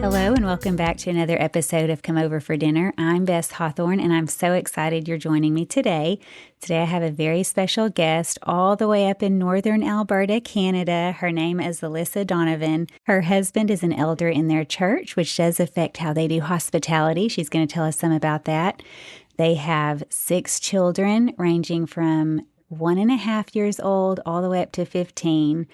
Hello and welcome back to another episode of Come Over for Dinner. I'm Bess Hawthorne and I'm so excited you're joining me today. Today I have a very special guest all the way up in northern Alberta, Canada. Her name is Alyssa Donovan. Her husband is an elder in their church, which does affect how they do hospitality. She's going to tell us some about that. They have 6 children ranging from 1.5 years old all the way up to 15.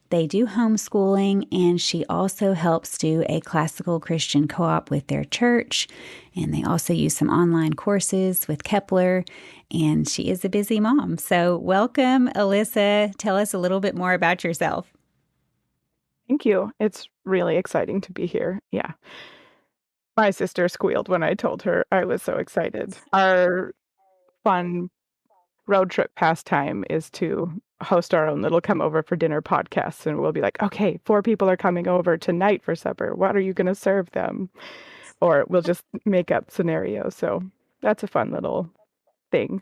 They do homeschooling, and she also helps do a classical Christian co-op with their church. And they also use some online courses with Kepler, and she is a busy mom. So welcome, Alyssa. Tell us a little bit more about yourself. Thank you. It's really exciting to be here. Yeah. My sister squealed when I told her I was so excited. Our fun road trip pastime is to host our own little come over for dinner podcasts, and we'll be like, okay, 4 people are coming over tonight for supper. What are you going to serve them? Or we'll just make up scenarios. So that's a fun little thing.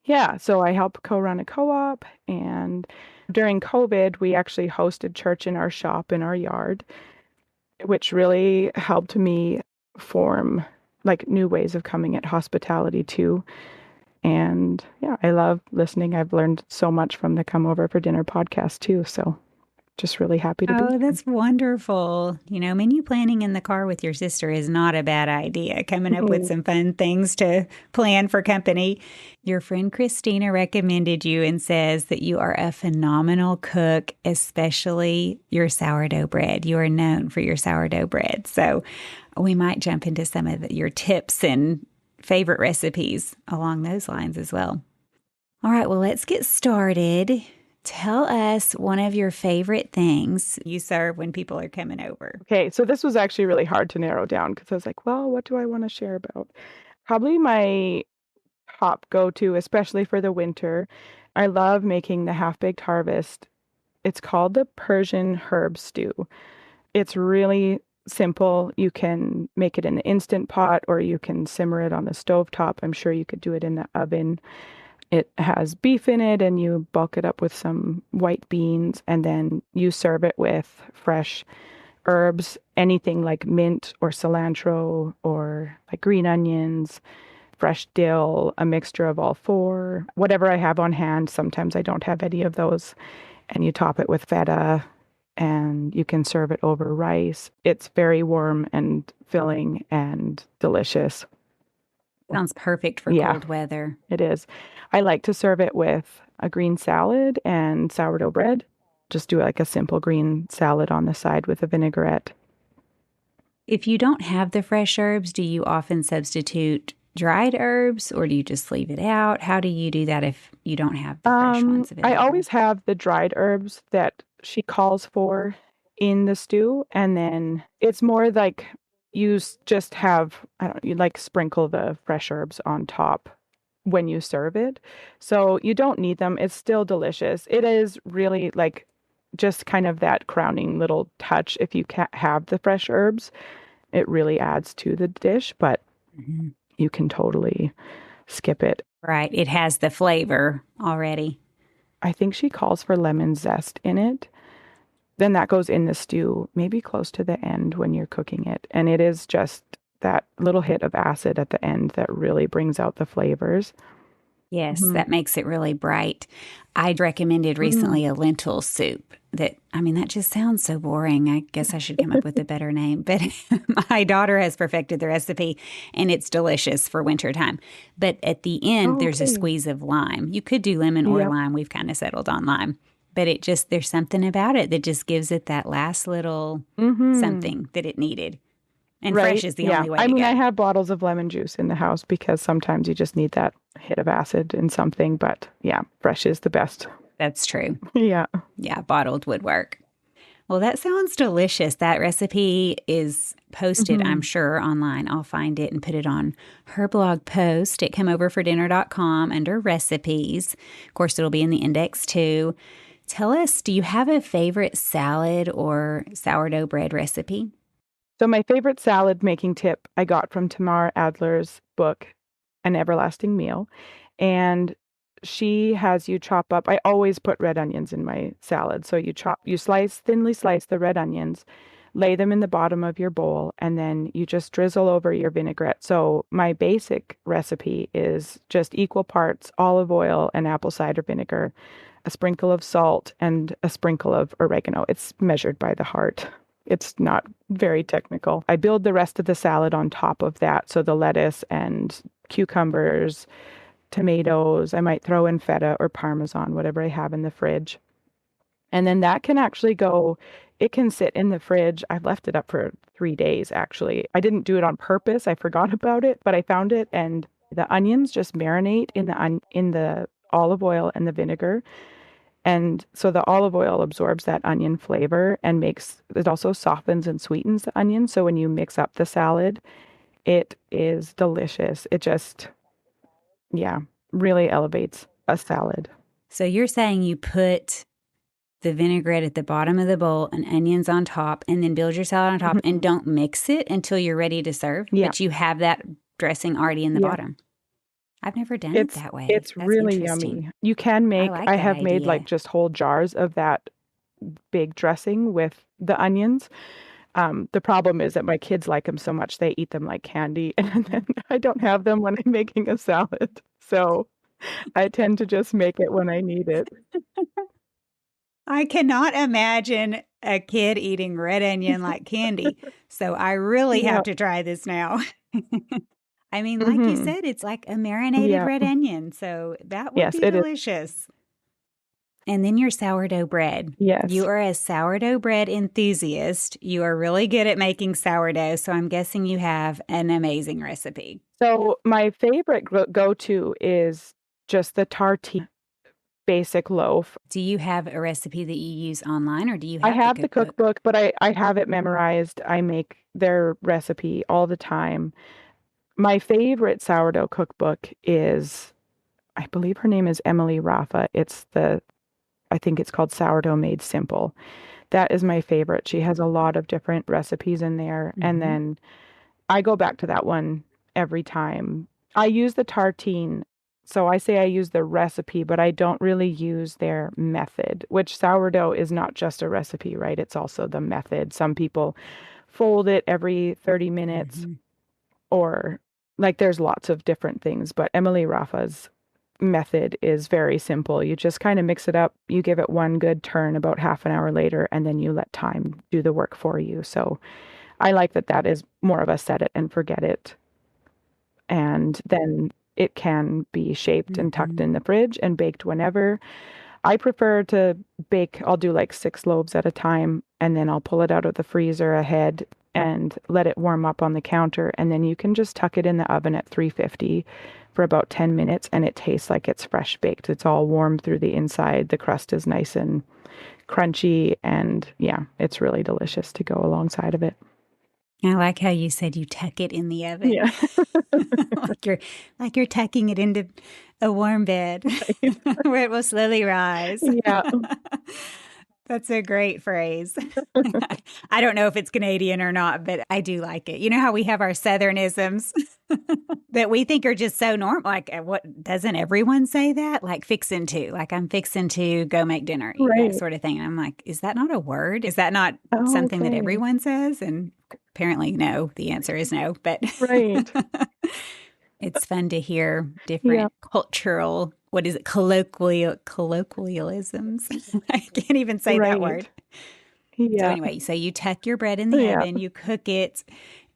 Yeah, so I help co-run a co-op, and during COVID, we actually hosted church in our shop in our yard, which really helped me form like new ways of coming at hospitality too. And yeah, I love listening. I've learned so much from the Come Over for Dinner podcast too. So just really happy to be here. That's wonderful. Menu planning in the car with your sister is not a bad idea. Coming up with some fun things to plan for company. Your friend Christina recommended you and says that you are a phenomenal cook, especially your sourdough bread. You are known for your sourdough bread. So we might jump into some of your tips and favorite recipes along those lines as well. All right, well, let's get started. Tell us one of your favorite things you serve when people are coming over. Okay, so this was actually really hard to narrow down because I was like, well, what do I want to share about? Probably my top go-to, especially for the winter. I love making the half-baked harvest. It's called the Persian herb stew. It's really simple. You can make it in the Instant Pot or you can simmer it on the stovetop. I'm sure you could do it in the oven. It has beef in it, and you bulk it up with some white beans, and then you serve it with fresh herbs, anything like mint or cilantro or like green onions, fresh dill, a mixture of all 4, whatever I have on hand. Sometimes I don't have any of those. And you top it with feta, and you can serve it over rice. It's very warm and filling and delicious. Sounds perfect for cold weather. It is. I like to serve it with a green salad and sourdough bread. Just do like a simple green salad on the side with a vinaigrette. If you don't have the fresh herbs, do you often substitute dried herbs, or do you just leave it out? How do you do that if you don't have the fresh ones available? I always have the dried herbs that she calls for in the stew, and then it's more like you just have, you like sprinkle the fresh herbs on top when you serve it. So you don't need them. It's still delicious. It is really like just kind of that crowning little touch. If you can't have the fresh herbs, it really adds to the dish, but you can totally skip it. Right. It has the flavor already. I think she calls for lemon zest in it. Then that goes in the stew, maybe close to the end when you're cooking it. And it is just that little hit of acid at the end that really brings out the flavors. Yes, that makes it really bright. I'd recommended recently a lentil soup that just sounds so boring. I guess I should come up with a better name. But my daughter has perfected the recipe, and it's delicious for wintertime. But at the end, there's a squeeze of lime. You could do lemon or lime. We've kind of settled on lime. But there's something about it that just gives it that last little something that it needed. And fresh is the only way to go. I have bottles of lemon juice in the house because sometimes you just need that hit of acid in something. But yeah, fresh is the best. That's true. Yeah. Yeah, bottled would work. Well, that sounds delicious. That recipe is posted, I'm sure, online. I'll find it and put it on her blog post at comeoverfordinner.com under recipes. Of course, it'll be in the index too. Tell us, do you have a favorite salad or sourdough bread recipe? So my favorite salad making tip I got from Tamar Adler's book, An Everlasting Meal. And she has you chop up, I always put red onions in my salad. So you thinly slice the red onions, lay them in the bottom of your bowl, and then you just drizzle over your vinaigrette. So my basic recipe is just equal parts olive oil and apple cider vinegar, a sprinkle of salt, and a sprinkle of oregano. It's measured by the heart. It's not very technical. I build the rest of the salad on top of that. So the lettuce and cucumbers, tomatoes, I might throw in feta or parmesan, whatever I have in the fridge. And then that can actually go, it can sit in the fridge. I've left it up for 3 days, actually. I didn't do it on purpose. I forgot about it, but I found it, and the onions just marinate in the olive oil and the vinegar. And so the olive oil absorbs that onion flavor and makes it also softens and sweetens the onion. So when you mix up the salad, it is delicious. It just, yeah, really elevates a salad. So you're saying you put the vinaigrette at the bottom of the bowl and onions on top, and then build your salad on top, and don't mix it until you're ready to serve, Yeah. but you have that dressing already in the Yeah. bottom. I've never done it that way. It's That's really interesting. yummy. You can make, like I that have made like idea. just whole jars of that big dressing with the onions. The problem is that my kids like them so much they eat them like candy, and then I don't have them when I'm making a salad. So I tend to just make it when I need it. I cannot imagine a kid eating red onion like candy. So I really Yeah. have to try this now. I mean, like you Hmm. said, it's like a marinated Yeah. red onion. So that would Yes, be it is. delicious. And then your sourdough bread. Yes. You are a sourdough bread enthusiast. You are really good at making sourdough. So I'm guessing you have an amazing recipe. So my favorite go-to is just the tartine basic loaf. Do you have a recipe that you use online, or do you I have the have the cookbook? cookbook, but I have it memorized. I make their recipe all the time. My favorite sourdough cookbook is, I believe her name is Emily Rafa. I think it's called Sourdough Made Simple. That is my favorite. She has a lot of different recipes in there. And Mm-hmm. then I go back to that one every time. I use the tartine. So I say I use the recipe, but I don't really use their method, which sourdough is not just a recipe, right? It's also the method. Some people fold it every 30 minutes, Mm-hmm. or like there's lots of different things, but Emily Rafa's method is very simple. You just kind of mix it up, you give it one good turn about half an hour later, and then you let time do the work for you. So I like that that is more of a set it and forget it. And then it can be shaped and tucked Mm-hmm. in the fridge and baked whenever. I prefer to bake, I'll do like 6 loaves at a time, and then I'll pull it out of the freezer ahead and let it warm up on the counter. And then you can just tuck it in the oven at 350 for about 10 minutes, and it tastes like it's fresh baked. It's all warm through the inside. The crust is nice and crunchy, and yeah, it's really delicious to go alongside of it. I like how you said you tuck it in the oven. Yeah. like you're tucking it into a warm bed where it will slowly rise. Yeah. That's a great phrase. I don't know if it's Canadian or not, but I do like it. You know how we have our Southernisms that we think are just so normal? Like, what doesn't everyone say that? Like, fixing to, like, I'm fixing to go make dinner, that Right. sort of thing. And I'm like, is that not a word? Is that not Oh, something that okay. everyone says? And apparently, no. The answer is no. But Right. it's fun to hear Yeah. different cultural, what is it, colloquialisms. I can't even say that word. Right. So Yeah. anyway, so you tuck your bread in the Yeah. oven, you cook it,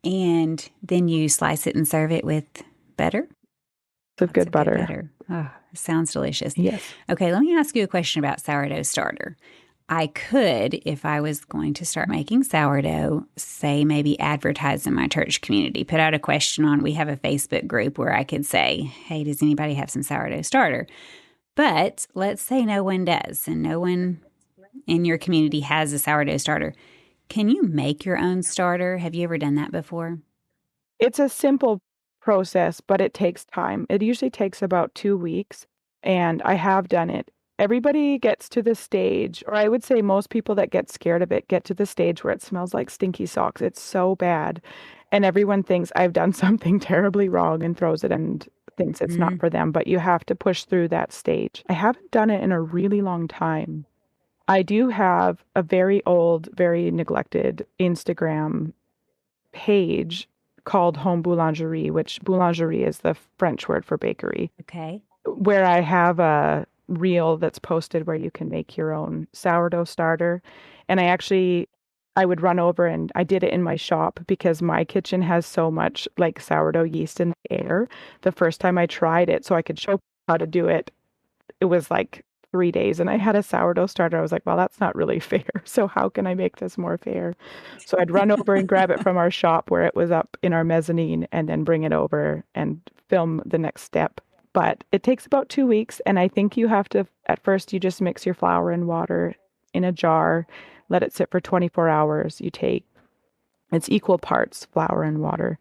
and then you slice it and serve it with butter. It's a Lots good of good butter. butter. Oh, sounds delicious. Yes. Okay, let me ask you a question about sourdough starter. I could, if I was going to start making sourdough, say maybe advertise in my church community, put out a question on, we have a Facebook group where I could say, hey, does anybody have some sourdough starter? But let's say no one does and no one in your community has a sourdough starter. Can you make your own starter? Have you ever done that before? It's a simple process, but it takes time. It usually takes about 2 weeks, and I have done it. Everybody gets to the stage, or I would say most people that get scared of it get to the stage where it smells like stinky socks. It's so bad. And everyone thinks I've done something terribly wrong and throws it and thinks it's not Mm, for them, but you have to push through that stage. I haven't done it in a really long time. I do have a very old, very neglected Instagram page called Home Boulangerie, which boulangerie is the French word for bakery, Okay. where I have a reel that's posted where you can make your own sourdough starter. And I would run over and I did it in my shop because my kitchen has so much like sourdough yeast in the air. The first time I tried it, so I could show people how to do it, it was like 3 days and I had a sourdough starter. I was like, well, that's not really fair. So how can I make this more fair? So I'd run over and grab it from our shop where it was up in our mezzanine and then bring it over and film the next step. But it takes about 2 weeks. And I think you have to, at first, you just mix your flour and water in a jar, let it sit for 24 hours. It's equal parts flour and water.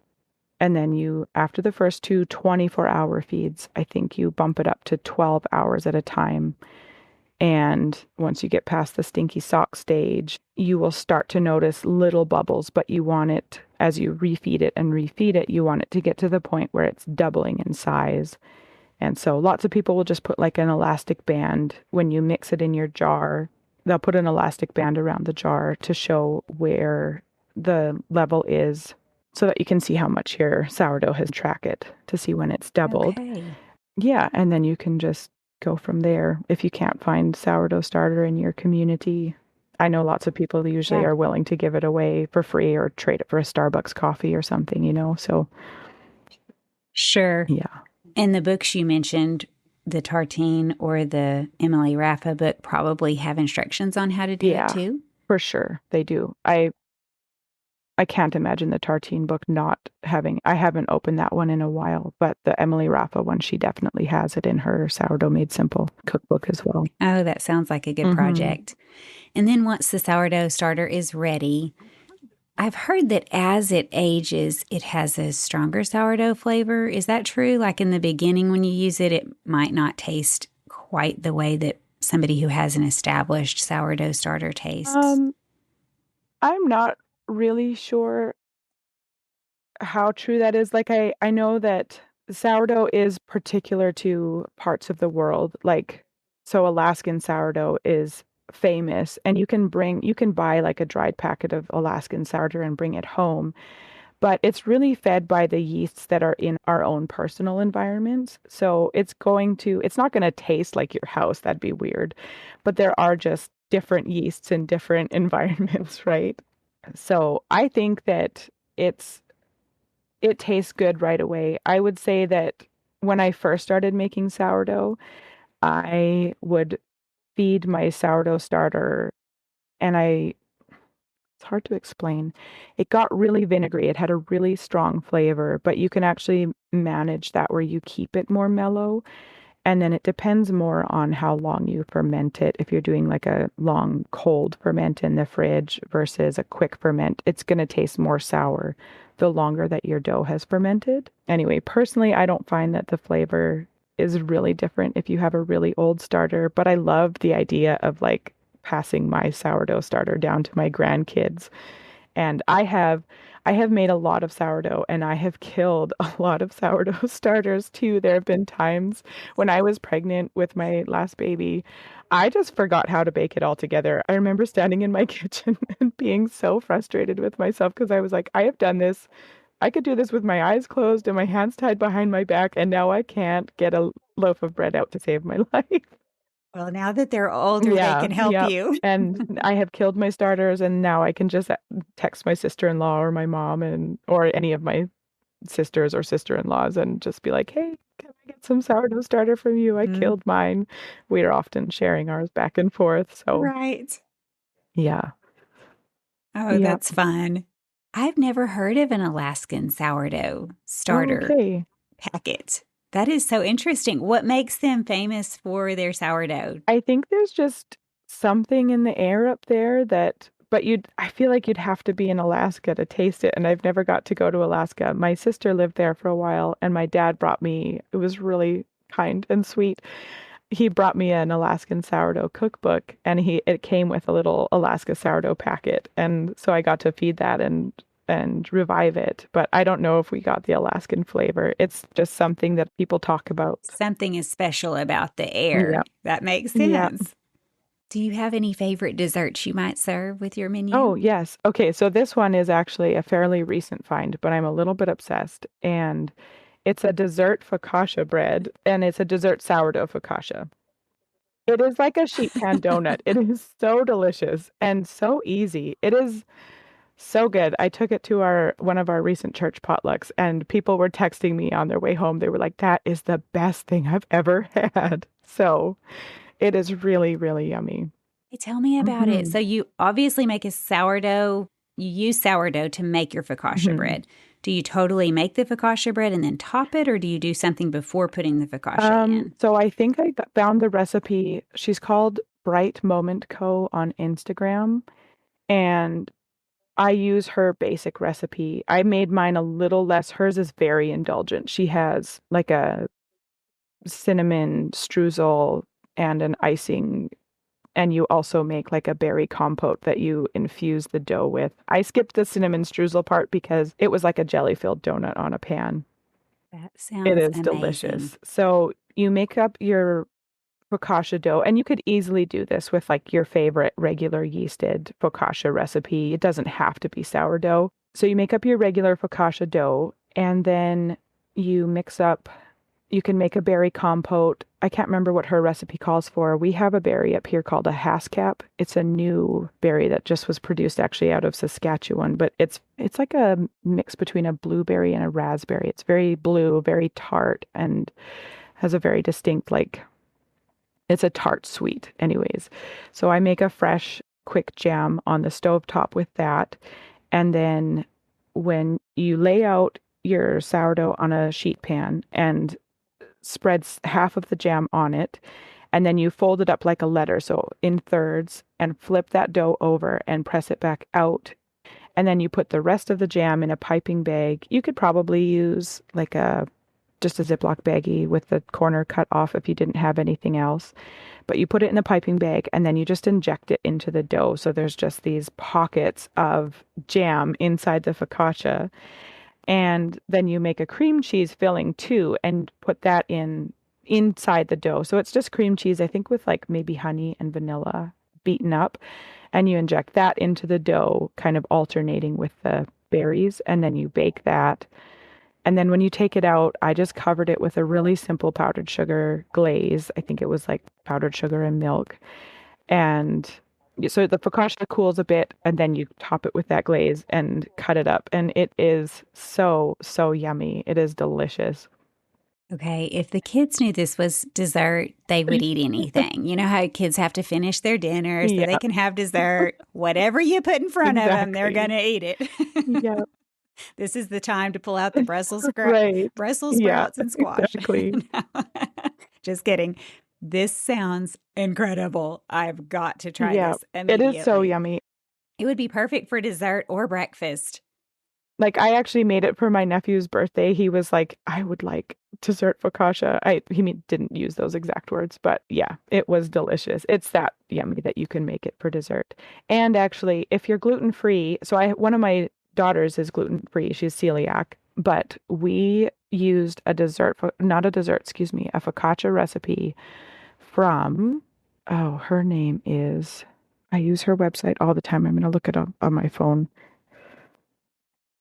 And then after the first two 24-hour feeds, I think you bump it up to 12 hours at a time. And once you get past the stinky sock stage, you will start to notice little bubbles, but you want it, as you refeed it, you want it to get to the point where it's doubling in size. And so lots of people will just put like an elastic band when you mix it in your jar. They'll put an elastic band around the jar to show where the level is so that you can see how much your sourdough has tracked it to see when it's doubled. Okay. Yeah, and then you can just go from there. If you can't find sourdough starter in your community, I know lots of people usually Yeah. are willing to give it away for free or trade it for a Starbucks coffee or something, So, Sure. yeah. And the books you mentioned, the Tartine or the Emily Raffa book, probably have instructions on how to do it Yeah, too. for sure. They do. I can't imagine the Tartine book not having, I haven't opened that one in a while, but the Emily Raffa one, she definitely has it in her Sourdough Made Simple cookbook as well. Oh, that sounds like a good Mm-hmm. project. And then once the sourdough starter is ready, I've heard that as it ages, it has a stronger sourdough flavor. Is that true? Like in the beginning, when you use it, it might not taste quite the way that somebody who has an established sourdough starter tastes. Um, I'm not really sure how true that is. Like I know that sourdough is particular to parts of the world. Like so Alaskan sourdough is famous and you can buy like a dried packet of Alaskan sourdough and bring it home, but it's really fed by the yeasts that are in our own personal environments. So it's not going to taste like your house. That'd be weird. But there are just different yeasts in different environments, right? So I think that it's it tastes good right away. I would say that when I first started making sourdough, I would feed my sourdough starter and it's hard to explain. It got really vinegary. It had a really strong flavor, but you can actually manage that where you keep it more mellow. And then it depends more on how long you ferment it. If you're doing like a long cold ferment in the fridge versus a quick ferment, it's going to taste more sour the longer that your dough has fermented. Anyway, personally, I don't find that the flavor is really different if you have a really old starter, but I love the idea of like passing my sourdough starter down to my grandkids. And I have made a lot of sourdough and I have killed a lot of sourdough starters too. There have been times when I was pregnant with my last baby, I just forgot how to bake it all together. I remember standing in my kitchen and being so frustrated with myself because I was like, I have done this. I could do this with my eyes closed and my hands tied behind my back, and now I can't get a loaf of bread out to save my life. Well, now that they're older, they Yeah, can help yeah. you. And I have killed my starters, and now I can just text my sister-in-law or my mom and or any of my sisters or sister-in-laws and just be like, "Hey, can I get some sourdough starter from you? I Mhm. killed mine." We are often sharing ours back and forth. So, Right. yeah. Oh, Yeah. that's fun. I've never heard of an Alaskan sourdough Oh, starter okay. packet. That is so interesting. What makes them famous for their sourdough? I think there's just something in the air up there that, but I feel like you'd have to be in Alaska to taste it. And I've never got to go to Alaska. My sister lived there for a while, and my dad brought me, it was really kind and sweet. He brought me an Alaskan sourdough cookbook, and it came with a little Alaska sourdough packet. And so I got to feed that and revive it. But I don't know if we got the Alaskan flavor. It's just something that people talk about. Something is special about the air. Yeah. That makes Yeah. sense. Do you have any favorite desserts you might serve with your Oh, menu? yes. Okay, so this one is actually a fairly recent find, but I'm a little bit obsessed. And it's a dessert focaccia bread, and it's a dessert sourdough focaccia. It is like a sheet pan donut. It is so delicious and so easy. It is so good. I took it to our one of our recent church potlucks, and people were texting me on their way home. They were like, "That is the best thing I've ever had." So it is really, really yummy. Hey, tell me about it. Hmm. So you obviously make a sourdough. You use sourdough to make your focaccia Hmm. bread. Do you totally make the focaccia bread and then top it, or do you do something before putting the focaccia in? So I think found the recipe. She's called Bright Moment Co. on Instagram, and I use her basic recipe. I made mine a little less. Hers is very indulgent. She has like a cinnamon streusel and an icing, and you also make like a berry compote that you infuse the dough with. I skipped the cinnamon streusel part because it was like a jelly-filled donut on a pan. That It sounds is amazing. delicious. So you make up your focaccia dough, and you could easily do this with like your favorite regular yeasted focaccia recipe. It doesn't have to be sourdough. So you make up your regular focaccia dough, and then you mix up, you can make a berry compote. I can't remember what her recipe calls for. We have a berry up here called a haskap. It's a new berry that just was produced actually out of Saskatchewan, but it's like a mix between a blueberry and a raspberry. It's very blue, very tart, and has a very distinct like it's a tart sweet, anyways. So I make a fresh, quick jam on the stove top with that. And then when you lay out your sourdough on a sheet pan and spreads half of the jam on it, and then you fold it up like a letter, so in thirds, and flip that dough over and press it back out. And then you put the rest of the jam in a piping bag. You could probably use like a just a Ziploc baggie with the corner cut off if you didn't have anything else. But you put it in a piping bag and then you just inject it into the dough. So there's just these pockets of jam inside the focaccia. And then you make a cream cheese filling too and put that in inside the dough. So it's just cream cheese, I think with like maybe honey and vanilla beaten up. And you inject that into the dough, kind of alternating with the berries. And then you bake that. And then when you take it out, I just covered it with a really simple powdered sugar glaze. I think it was like powdered sugar and milk. And so the focaccia cools a bit, and then you top it with that glaze and cut it up. And it is so, so yummy. It is delicious. Okay, if the kids knew this was dessert, they would eat anything. You know how kids have to finish their dinner so they Yeah, can have dessert. Whatever you put in front of them, they're going exactly. to eat it. Yeah, This is the time to pull out the right. Brussels Yeah, sprouts and squash. exactly. No. Just kidding. This sounds incredible. I've got to try Yeah, this it is so immediately. yummy. It would be perfect for dessert or breakfast. Like I actually made it for my nephew's birthday. He was like, "I would like dessert focaccia." Didn't use those exact words, but yeah, it was delicious. It's that yummy that you can make it for dessert. And actually, if you're gluten free, so I one of my daughters is gluten free. She's celiac, but we used not a dessert, excuse me, a focaccia recipe from, oh, her name is, I use her website all the time. I'm going to look it up on my phone.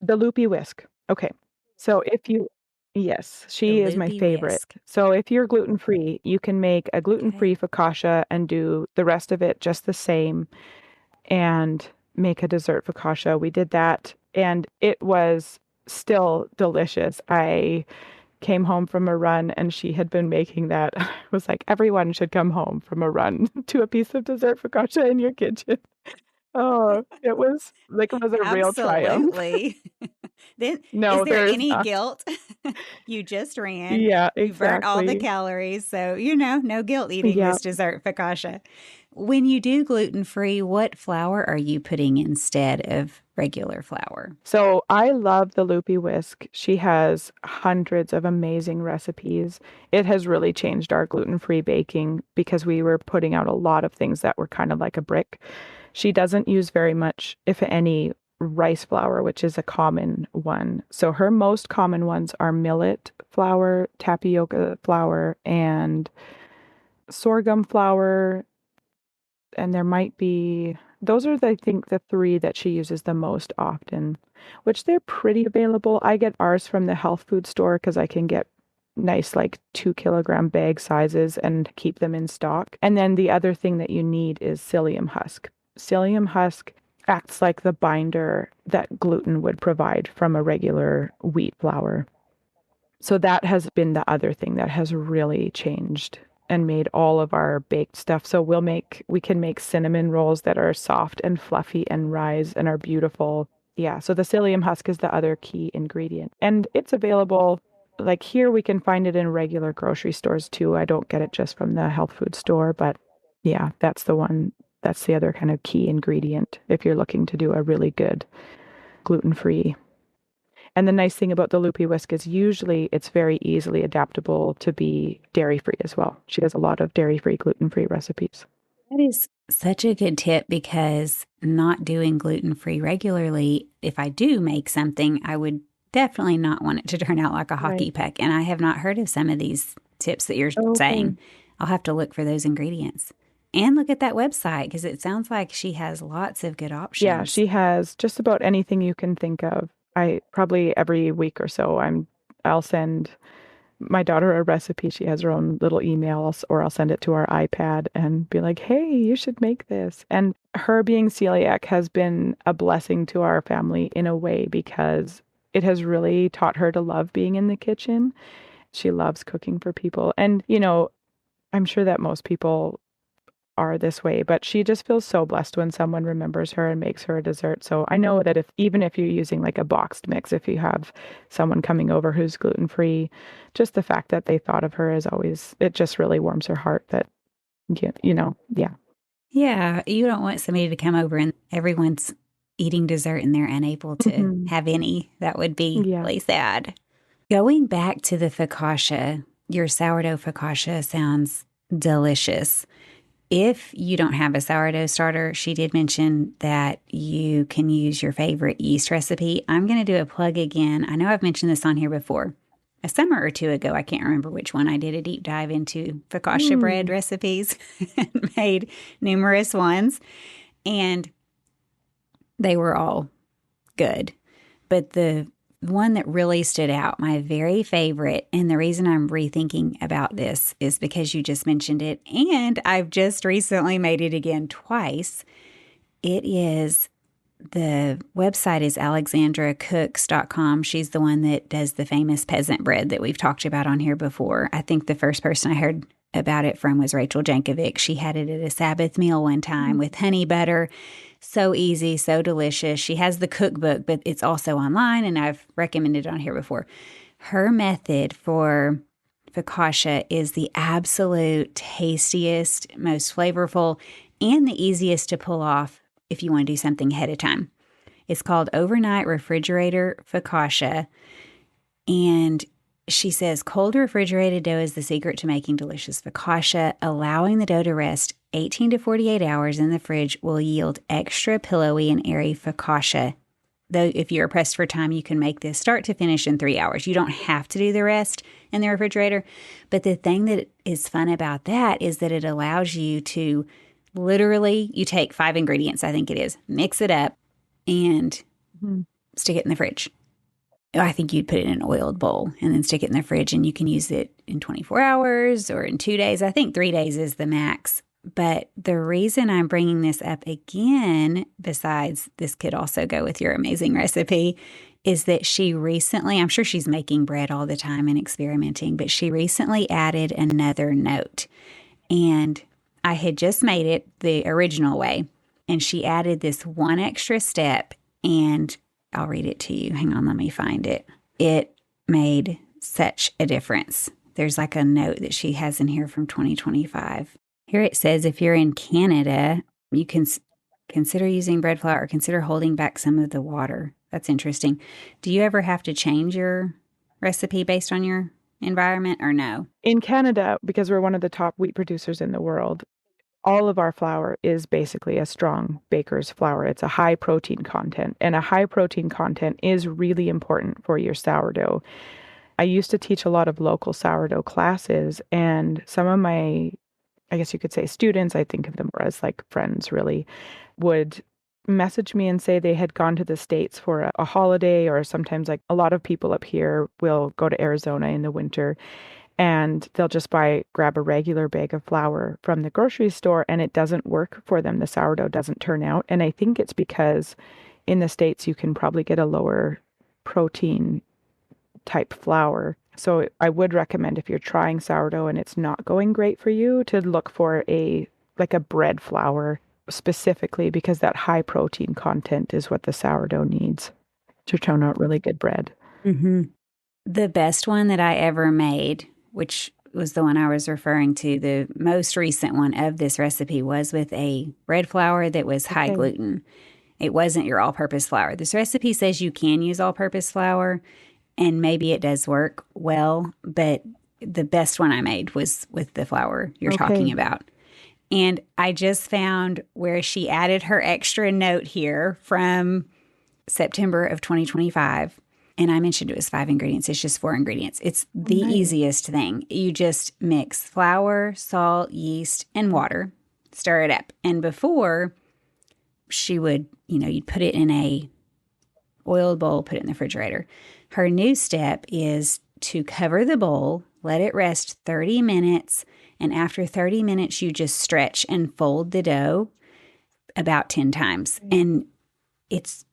The Loopy Whisk. Okay. So if you, yes, The she is my loopy favorite. whisk. So if you're gluten free, you can make a gluten Okay. free focaccia and do the rest of it just the same and make a dessert focaccia. We did that and it was still delicious. I came home from a run and she had been making that. I was like, everyone should come home from a run to a piece of dessert focaccia in your kitchen. Oh, it was a real triumph. Absolutely. Then, is No, there there is any not. guilt? You just ran, Yeah, you burnt all the exactly. calories, so no guilt eating Yeah. this dessert focaccia. When you do gluten free, what flour are you putting instead of regular flour? So I love the Loopy Whisk. She has hundreds of amazing recipes. It has really changed our gluten-free baking because we were putting out a lot of things that were kind of like a brick. She doesn't use very much, if any, rice flour, which is a common one. So her most common ones are millet flour, tapioca flour, and sorghum flour. and there might be, those are, I think, the three that she uses the most often, which they're pretty available. I get ours from the health food store because I can get nice, like 2 kilogram bag sizes and keep them in stock. And then the other thing that you need is psyllium husk. Psyllium husk acts like the binder that gluten would provide from a regular wheat flour. So that has been the other thing that has really changed and made all of our baked stuff. So we can make cinnamon rolls that are soft and fluffy and rise and are beautiful. Yeah, so the psyllium husk is the other key ingredient. And it's available, like here we can find it in regular grocery stores too. I don't get it just from the health food store, but yeah, that's the one. That's the other kind of key ingredient if you're looking to do a really good gluten-free. And the nice thing about the Loopy Whisk is usually it's very easily adaptable to be dairy-free as well. She has a lot of dairy-free, gluten-free recipes. That is such a good tip because not doing gluten-free regularly, if I do make something, I would definitely not want it to turn out like a hockey Right. puck. And I have not heard of some of these tips that you're Okay. saying. I'll have to look for those ingredients and look at that website because it sounds like she has lots of good Yeah, options. she has just about anything you can think of. I probably every week or so I'll send my daughter a recipe. She has her own little email, or I'll send it to our iPad and be like, "Hey, you should make this." And her being celiac has been a blessing to our family in a way because it has really taught her to love being in the kitchen. She loves cooking for people. And, I'm sure that most people are this way, but she just feels so blessed when someone remembers her and makes her a dessert. So I know that even if you're using like a boxed mix, if you have someone coming over who's gluten-free, just the fact that they thought of her is always, it just really warms her heart that, yeah. Yeah, you don't want somebody to come over and everyone's eating dessert and they're unable to Hmm. have any. That would be Yeah. really sad. Going back to the focaccia, your sourdough focaccia sounds delicious. If you don't have a sourdough starter, she did mention that you can use your favorite yeast recipe. I'm going to do a plug again. I know I've mentioned this on here before. A summer or two ago, I can't remember which one, I did a deep dive into focaccia bread Mm. recipes and made numerous ones, and they were all good. But the one that really stood out, my very favorite, and the reason I'm rethinking about this is because you just mentioned it, and I've just recently made it again twice. It is the website is alexandracooks.com. She's the one that does the famous peasant bread that we've talked about on here before. I think the first person I heard about it from was Rachel Jankovic. She had it at a Sabbath meal one time with honey butter. So easy, so delicious. She has the cookbook, but it's also online, and I've recommended it on here before. Her method for focaccia is the absolute tastiest, most flavorful, and the easiest to pull off if you want to do something ahead of time. It's called Overnight Refrigerator Focaccia. And she says cold refrigerated dough is the secret to making delicious focaccia. Allowing the dough to rest 18 to 48 hours in the fridge will yield extra pillowy and airy focaccia. Though if you're pressed for time, you can make this start to finish in 3 hours. You don't have to do the rest in the refrigerator. But the thing that is fun about that is that it allows you to literally, you take 5 ingredients, I think it is, mix it up and Mhm. stick it in the fridge. I think you'd put it in an oiled bowl and then stick it in the fridge, and you can use it in 24 hours or in 2 days. I think 3 days is the max. But the reason I'm bringing this up again, besides this could also go with your amazing recipe, is that she recently, I'm sure she's making bread all the time and experimenting, but she recently added another note. And I had just made it the original way, and she added this one extra step, and I'll read it to you. Hang on, let me find it. It made such a difference. There's like a note that she has in here from 2025. Here it says if you're in Canada, you can consider using bread flour or consider holding back some of the water. That's interesting. Do you ever have to change your recipe based on your environment or no? In Canada, because we're one of the top wheat producers in the world, all of our flour is basically a strong baker's flour. It's a high protein content, and a high protein content is really important for your sourdough. I used to teach a lot of local sourdough classes, and some of my I guess you could say students, I think of them more as like friends really, would message me and say they had gone to the States for a holiday, or sometimes like a lot of people up here will go to Arizona in the winter and they'll just grab a regular bag of flour from the grocery store and it doesn't work for them. The sourdough doesn't turn out. And I think it's because in the States you can probably get a lower protein type flour. So I would recommend if you're trying sourdough and it's not going great for you to look for a bread flour specifically because that high protein content is what the sourdough needs to turn out really good bread. Mm-hmm. The best one that I ever made, which was the one I was referring to, the most recent one of this recipe was with a bread flour that was high Okay. gluten. It wasn't your all purpose flour. This recipe says you can use all purpose flour, and maybe it does work well, but the best one I made was with the flour you're talking Okay. about. And I just found where she added her extra note here from September of 2025. And I mentioned it was 5 ingredients. It's just 4 ingredients. It's Oh, the nice. easiest thing. You just mix flour, salt, yeast, and water, stir it up. And before, she would, you'd put it in a oiled bowl, put it in the refrigerator. Her new step is to cover the bowl, let it rest 30 minutes, and after 30 minutes, you just stretch and fold the dough about 10 times. And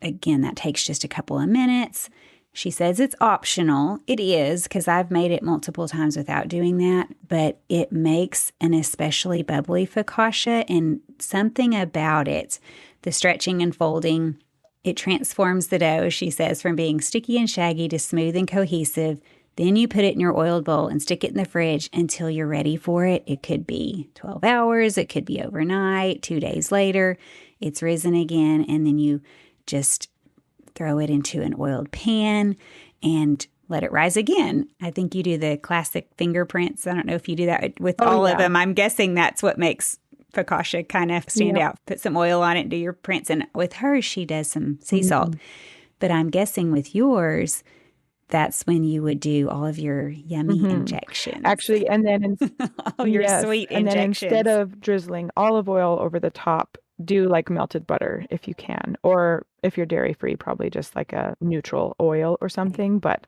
again, that takes just a couple of minutes. She says it's optional. It is, because I've made it multiple times without doing that, but it makes an especially bubbly focaccia, and something about it, the stretching and folding, it transforms the dough, she says, from being sticky and shaggy to smooth and cohesive. Then you put it in your oiled bowl and stick it in the fridge until you're ready for it. It could be 12 hours, it could be overnight, 2 days later, it's risen again, and then you just throw it into an oiled pan and let it rise again. I think you do the classic fingerprints. I don't know if you do that with Oh, all of yeah. them. I'm guessing that's what makes focaccia kind of stand Yep. out. Put some oil on it and do your prints. And with hers, she does some sea salt. Mhm. But I'm guessing with yours, that's when you would do all of your yummy Mhm. injections. Actually, and then All your yes, sweet and then instead injections. of drizzling olive oil over the top, do like melted butter if you can. Or if you're dairy free, probably just like a neutral oil or something. But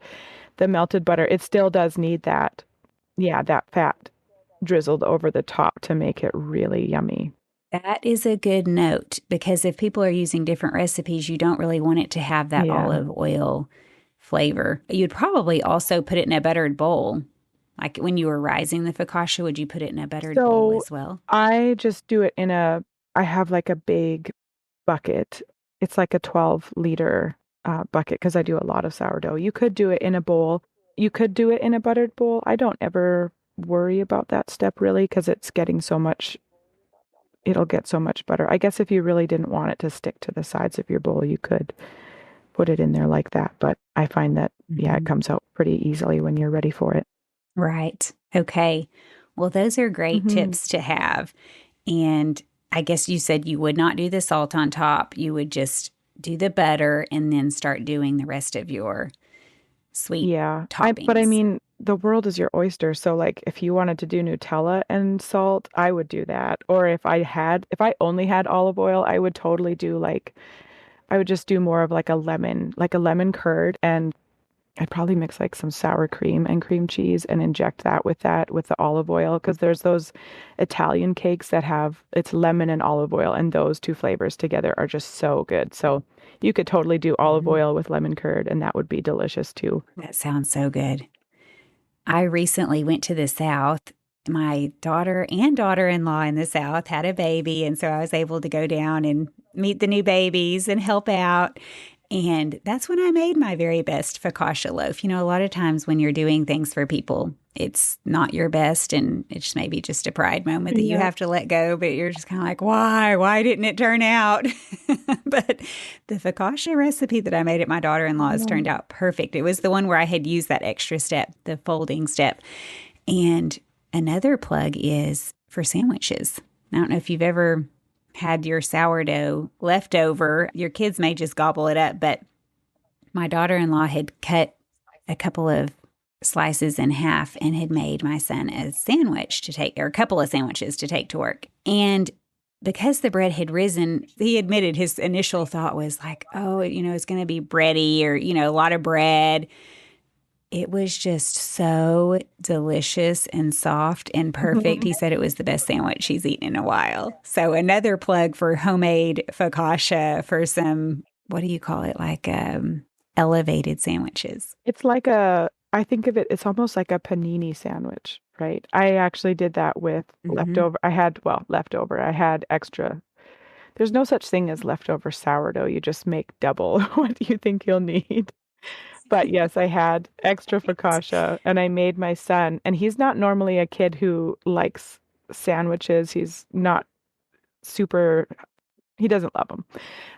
the melted butter, it still does need that, yeah, that fat drizzled over the top to make it really yummy. That is a good note, because if people are using different recipes, you don't really want it to have that Yeah. olive oil flavor. You'd probably also put it in a buttered bowl. Like when you were rising the focaccia, would you put it in a buttered bowl So as well? I just do it I have like a big bucket. It's like a 12-liter bucket because I do a lot of sourdough. You could do it in a bowl. You could do it in a buttered bowl. I don't ever worry about that step really because it'll get so much butter. I guess if you really didn't want it to stick to the sides of your bowl, you could put it in there like that. But I find that, yeah, it Mhm. comes out pretty easily when you're ready for it. Right. Okay. Well, those are great Hmm. tips to have. And I guess you said you would not do the salt on top. You would just do the butter and then start doing the rest of your sweet Yeah. But I toppings. mean, the world is your oyster. So like if you wanted to do Nutella and salt, I would do that. Or if I only had olive oil, I would totally do I would just do more of like a lemon curd, and I'd probably mix like some sour cream and cream cheese and inject that with the olive oil because there's those Italian cakes that have it's lemon and olive oil, and those two flavors together are just so good. So you could totally do olive Mhm. oil with lemon curd and that would be delicious too. That sounds so good. I recently went to the South. My daughter and daughter in law in the South had a baby. And so I was able to go down and meet the new babies and help out. And that's when I made my very best focaccia loaf. A lot of times when you're doing things for people, it's not your best. And it's maybe just a pride moment that you Yep. have to let go. But you're just kind of like, why? Why didn't it turn out? But the focaccia recipe that I made at my daughter in law's turned out perfect. It was the one where I had used that extra step, the folding step. And another plug is for sandwiches. I don't know if you've ever had your sourdough left over. Your kids may just gobble it up, but my daughter in law had cut a couple of slices in half and had made my son a sandwich to take, or a couple of sandwiches to take to work. And because the bread had risen, he admitted his initial thought was like, oh, it's going to be bready or, a lot of bread. It was just so delicious and soft and perfect. Mhm. He said it was the best sandwich he's eaten in a while. So another plug for homemade focaccia for some, what do you call it? Like elevated sandwiches. It's like I think of it, it's almost like a panini sandwich, right? I actually did that with Hmm. leftover. Leftover. I had extra. There's no such thing as leftover sourdough. You just make double what you think you'll need. But yes, I had extra Right. focaccia and I made my son, and he's not normally a kid who likes sandwiches. He's not super, he doesn't love them.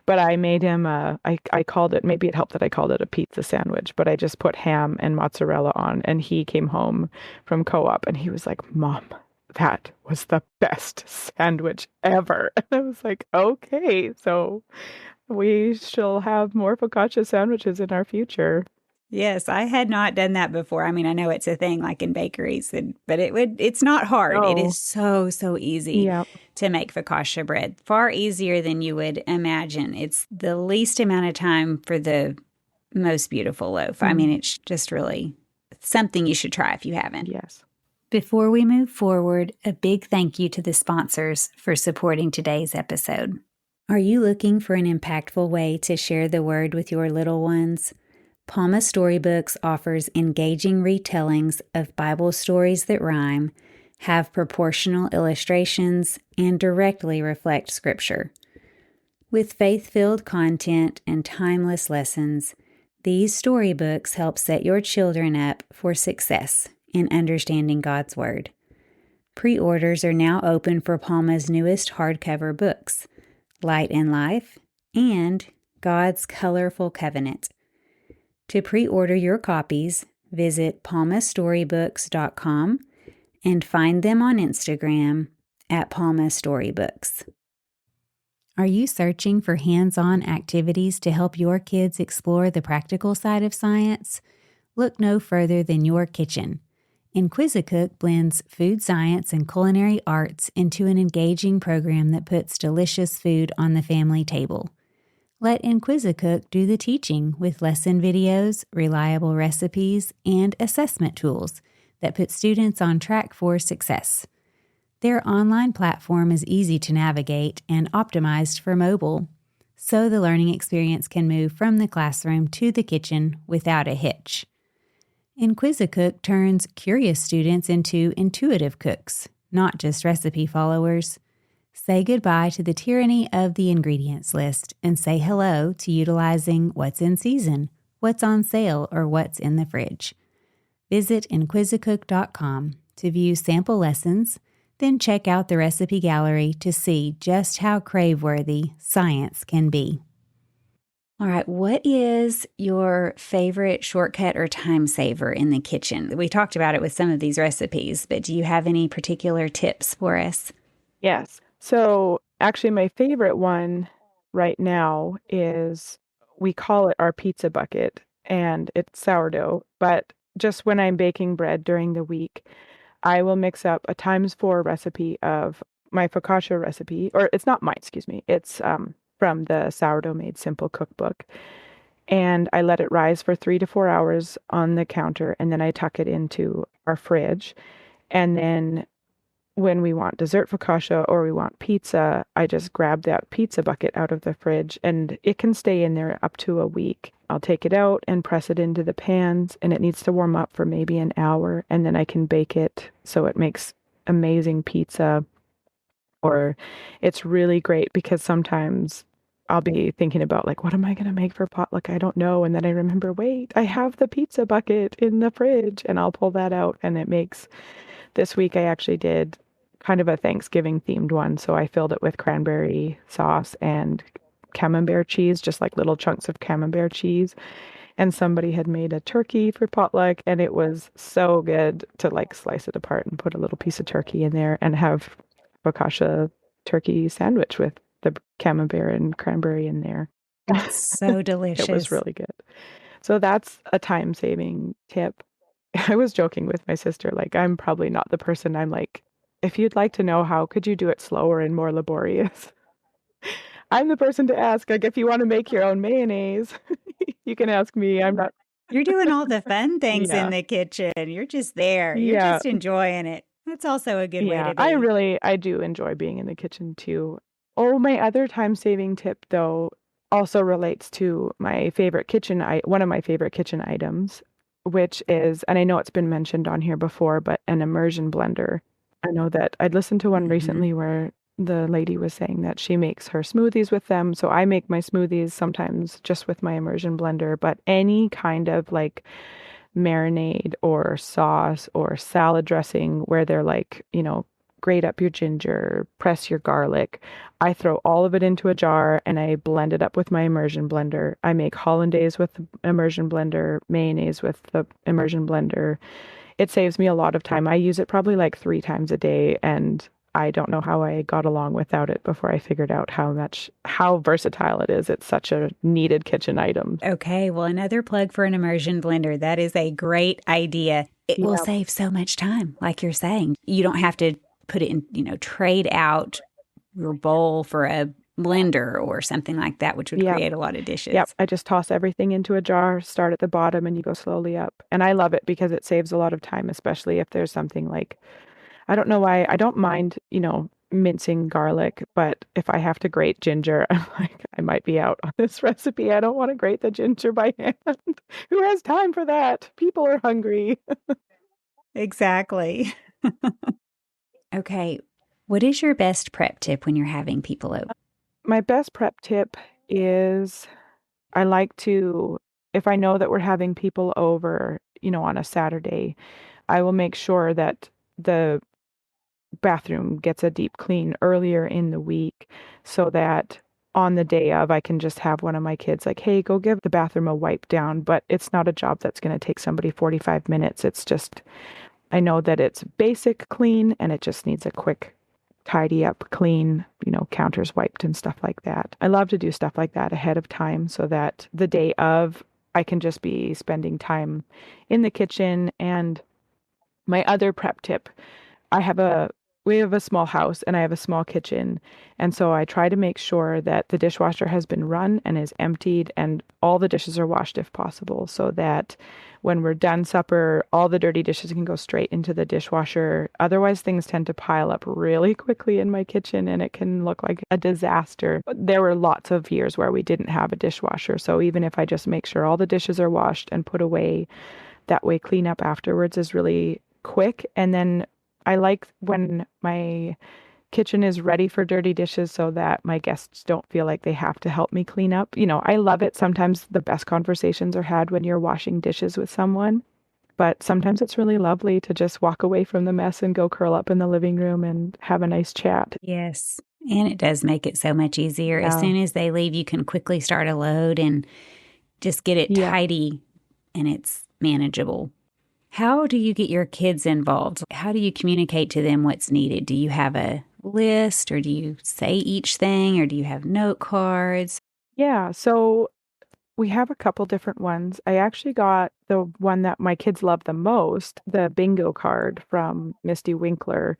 But I made him I called it, maybe it helped that I called it a pizza sandwich, but I just put ham and mozzarella on, and he came home from co-op and he was like, "Mom, that was the best sandwich ever." And I was like, "Okay, so we shall have more focaccia sandwiches in our future." Yes, I had not done that before. I mean, I know it's a thing like in bakeries, but it's not hard. It is Oh, so easy yeah. to make focaccia bread. Far easier than you would imagine. It's the least amount of time for the most beautiful loaf. I mean, Mm, it's just really something you should try if you haven't. yes. Before we move forward, a big thank you to the sponsors for supporting today's episode. Are you looking for an impactful way to share the word with your little ones? Palma Storybooks offers engaging retellings of Bible stories that rhyme, have proportional illustrations, and directly reflect Scripture. With faith filled content and timeless lessons, these storybooks help set your children up for success in understanding God's Word. Pre orders are now open for Palma's newest hardcover books, Light and Life and God's Colorful Covenant. To pre-order your copies, visit palmastorybooks.com and find them on Instagram at Palma Storybooks. Are you searching for hands-on activities to help your kids explore the practical side of science? Look no further than your kitchen. Inquisicook blends food science and culinary arts into an engaging program that puts delicious food on the family table. Let Inquisicook do the teaching with lesson videos, reliable recipes, and assessment tools that put students on track for success. Their online platform is easy to navigate and optimized for mobile, so the learning experience can move from the classroom to the kitchen without a hitch. Inquisicook turns curious students into intuitive cooks, not just recipe followers. Say goodbye to the tyranny of the ingredients list and say hello to utilizing what's in season, what's on sale, or what's in the fridge. Visit inquisicook.com to view sample lessons, then check out the recipe gallery to see just how crave-worthy science can be. All right, what is your favorite shortcut or time saver in the kitchen? We talked about it with some of these recipes, but do you have any particular tips for us? Yes. So actually, my favorite one right now is, we call it our pizza bucket, and it's sourdough. But just when I'm baking bread during the week, I will mix up a times four recipe of my focaccia recipe, or it's not mine, excuse me. It's from the Sourdough Made Simple cookbook. And I let it rise for 3 to 4 hours on the counter, and then I tuck it into our fridge. And then when we want dessert focaccia or we want pizza, I just grab that pizza bucket out of the fridge and it can stay in there up to a week. I'll take it out and press it into the pans, and it needs to warm up for maybe an hour, and then I can bake it so it makes amazing pizza. Or it's really great because sometimes I'll be thinking about, like, what am I going to make for potluck? I don't know. And then I remember, wait, I have the pizza bucket in the fridge, and I'll pull that out, and it makes, this week I actually did kind of a Thanksgiving themed one. So I filled it with cranberry sauce and camembert cheese, just like little chunks of camembert cheese. And somebody had made a turkey for potluck, and it was so good to like slice it apart and put a little piece of turkey in there and have focaccia turkey sandwich with the camembert and cranberry in there. It's so It was delicious. really good. So that's a time saving tip. I was joking with my sister, like, I'm probably not the person I'm like, if you'd like to know how could you do it slower and more laborious? I'm the person to ask. Like, if you want to make your own mayonnaise, you can ask me. I'm not, You're doing all the fun things in yeah. the kitchen. You're just there. You're Yeah. just enjoying it. That's also a good way Yeah. to be. I do enjoy being in the kitchen too. Oh, my other time saving tip though also relates to my favorite one of my favorite kitchen items, which is, and I know it's been mentioned on here before, but an immersion blender. I know that I'd listened to one Mhm. recently where the lady was saying that she makes her smoothies with them. So I make my smoothies sometimes just with my immersion blender, but any kind of like marinade or sauce or salad dressing where they're like, grate up your ginger, press your garlic. I throw all of it into a jar and I blend it up with my immersion blender. I make hollandaise with the immersion blender, mayonnaise with the immersion blender. It saves me a lot of time. I use it probably like 3 times a day, and I don't know how I got along without it before I figured out how versatile it is. It's such a needed kitchen item. Okay, well, another plug for an immersion blender. That is a great idea. It will Yeah. save so much time, like you're saying. You don't have to put it in, trade out your bowl for a blender or something like that, which would Yeah. create a lot of Yep, dishes. I just toss everything into a jar, start at the bottom, and you go slowly up. And I love it because it saves a lot of time, especially if there's something like, I don't know why, I don't mind, mincing garlic, but if I have to grate ginger, I'm like, I might be out on this recipe. I don't want to grate the ginger by hand. Who has time for that? People are hungry. Exactly. Okay. What is your best prep tip when you're having people over? My best prep tip is I like to, if I know that we're having people over, on a Saturday, I will make sure that the bathroom gets a deep clean earlier in the week so that on the day of, I can just have one of my kids like, hey, go give the bathroom a wipe down. But it's not a job that's going to take somebody 45 minutes. It's just, I know that it's basic clean and it just needs a quick tidy up, clean, counters wiped and stuff like that. I love to do stuff like that ahead of time so that the day of, I can just be spending time in the kitchen. And my other prep tip, I have a we have a small house and I have a small kitchen. And so I try to make sure that the dishwasher has been run and is emptied and all the dishes are washed if possible so that when we're done supper, all the dirty dishes can go straight into the dishwasher. Otherwise, things tend to pile up really quickly in my kitchen and it can look like a disaster. There were lots of years where we didn't have a dishwasher. So even if I just make sure all the dishes are washed and put away, that way cleanup afterwards is really quick. And then I like when my kitchen is ready for dirty dishes so that my guests don't feel like they have to help me clean up. I love it. Sometimes the best conversations are had when you're washing dishes with someone, but sometimes it's really lovely to just walk away from the mess and go curl up in the living room and have a nice chat. Yes. And it does make it so much easier. As Yeah. soon as they leave, you can quickly start a load and just get it Yep. tidy and it's manageable. How do you get your kids involved? How do you communicate to them what's needed? Do you have a list or do you say each thing or do you have note cards? Yeah. So we have a couple different ones. I actually got the one that my kids love the most, the bingo card from Misty Winkler.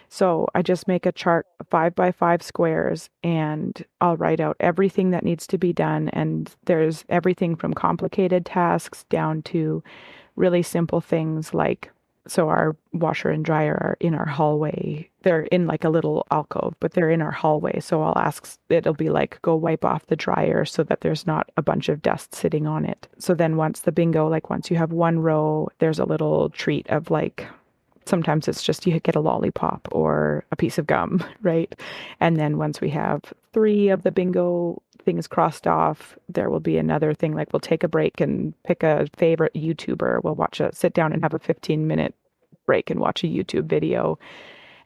So I just make a chart, 5 by 5 squares, and I'll write out everything that needs to be done. And there's everything from complicated tasks down to really simple things like, so our washer and dryer are in our hallway. They're in like a little alcove, but they're in our hallway. So I'll ask, it'll be like, go wipe off the dryer so that there's not a bunch of dust sitting on it. So then once the bingo, like once you have one row, there's a little treat of like, sometimes it's just you get a lollipop or a piece of gum, right? And then once we have 3 of the bingo things crossed off, there will be another thing like we'll take a break and pick a favorite YouTuber. We'll sit down and have a 15-minute break and watch a YouTube video.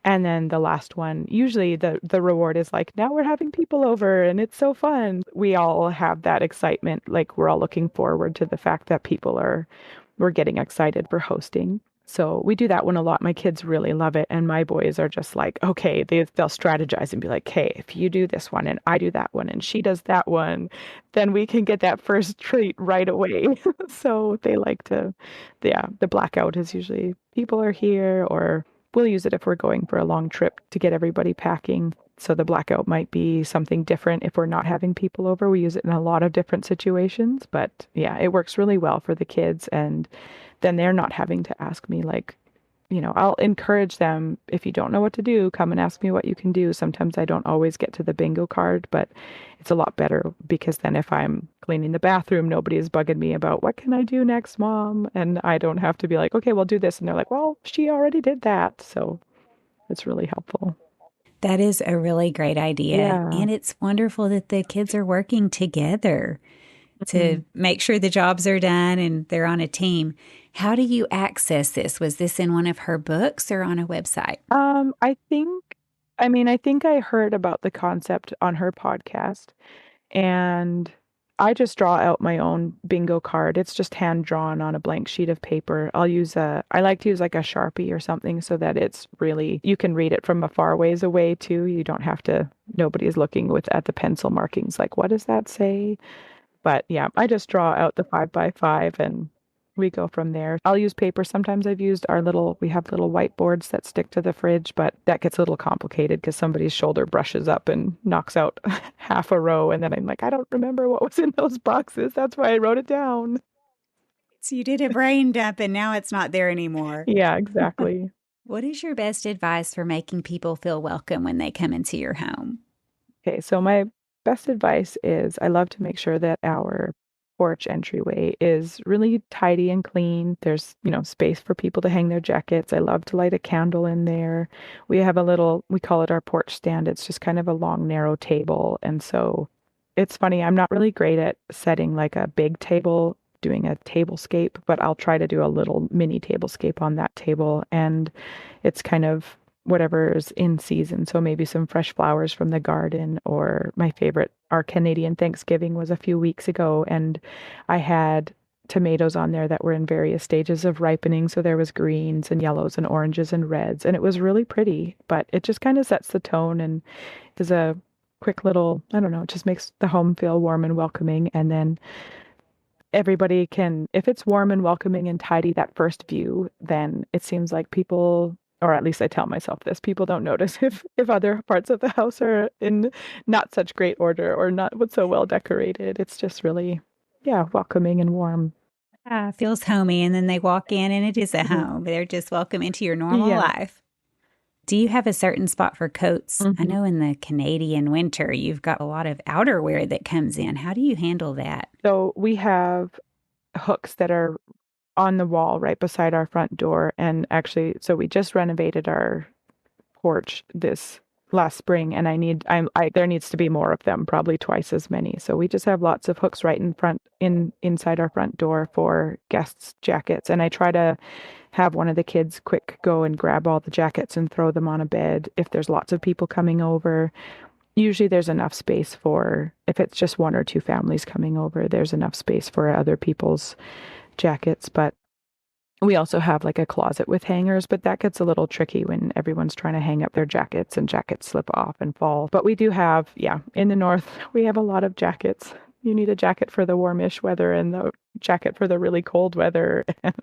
And then the last one, usually the reward is like, now we're having people over and it's so fun. We all have that excitement, like we're all looking forward to the fact that we're getting excited for hosting. So we do that one a lot. My kids really love it. And my boys are just like, okay, they'll strategize and be like, hey, if you do this one and I do that one and she does that one, then we can get that first treat right away. So they like to, yeah, the blackout is usually people are here, or we'll use it if we're going for a long trip to get everybody packing. So the blackout might be something different if we're not having people over. We use it in a lot of different situations, but yeah, it works really well for the kids. And then they're not having to ask me like, I'll encourage them, if you don't know what to do, come and ask me what you can do. Sometimes I don't always get to the bingo card, but it's a lot better because then if I'm cleaning the bathroom, nobody is bugging me about what can I do next, Mom? And I don't have to be like, okay, we'll do this. And they're like, well, she already did that. So it's really helpful. That is a really great idea. Yeah. And it's wonderful that the kids are working together Mhm. to make sure the jobs are done and they're on a team. How do you access this? Was this in one of her books or on a website? I think, I think I heard about the concept on her podcast. And I just draw out my own bingo card. It's just hand drawn on a blank sheet of paper. I like to use like a Sharpie or something so that it's really, you can read it from a far ways away too. You don't have to, nobody is looking at the pencil markings like, what does that say? But yeah, I just draw out the 5 by 5 and we go from there. I'll use paper. Sometimes we have little whiteboards that stick to the fridge, but that gets a little complicated because somebody's shoulder brushes up and knocks out half a row. And then I'm like, I don't remember what was in those boxes. That's why I wrote it down. So you did a brain dump and now it's not there anymore. Yeah, exactly. What is your best advice for making people feel welcome when they come into your home? Okay, so my best advice is I love to make sure that our porch entryway is really tidy and clean. There's, space for people to hang their jackets. I love to light a candle in there. We call it our porch stand. It's just kind of a long, narrow table. And so it's funny, I'm not really great at setting like a big table, doing a tablescape, but I'll try to do a little mini tablescape on that table. And it's kind of whatever's in season. So maybe some fresh flowers from the garden, or my favorite, our Canadian Thanksgiving was a few weeks ago, and I had tomatoes on there that were in various stages of ripening. So there was greens and yellows and oranges and reds, and it was really pretty, but it just kind of sets the tone and is a quick little, I don't know, it just makes the home feel warm and welcoming. And then everybody can, if it's warm and welcoming and tidy, that first view, then it seems like people, or at least I tell myself this, people don't notice if other parts of the house are in not such great order or not so well decorated. It's just really, yeah, welcoming and warm. Ah, feels homey. And then they walk in and it is a Mhm. home. They're just welcome into your normal Yeah. life. Do you have a certain spot for coats? I Mhm. know in the Canadian winter, you've got a lot of outerwear that comes in. How do you handle that? So we have hooks that are on the wall right beside our front door. And actually, so we just renovated our porch this last spring, and there needs to be more of them, probably twice as many. So we just have lots of hooks right inside our front door for guests' jackets. And I try to have one of the kids quick go and grab all the jackets and throw them on a bed if there's lots of people coming over. Usually there's enough space for, if it's just one or two families coming over, there's enough space for other people's jackets. But we also have like a closet with hangers, but that gets a little tricky when everyone's trying to hang up their jackets and jackets slip off and fall. But we do have, yeah, in the north, we have a lot of jackets. You need a jacket for the warmish weather and the jacket for the really cold weather and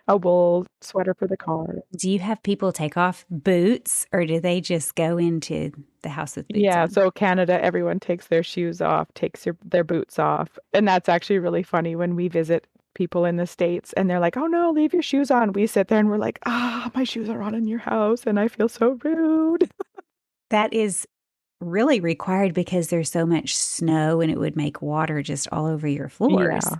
a wool sweater for the car. Do you have people take off boots or do they just go into the house with boots Yeah, on? so Canada, everyone takes their shoes off, takes their boots off. And that's actually really funny when we visit people in the States and they're like, oh no, leave your shoes on. We sit there and we're like, my shoes are on in your house and I feel so rude. That is really required because there's so much snow and it would make water just all over your floors. Yeah.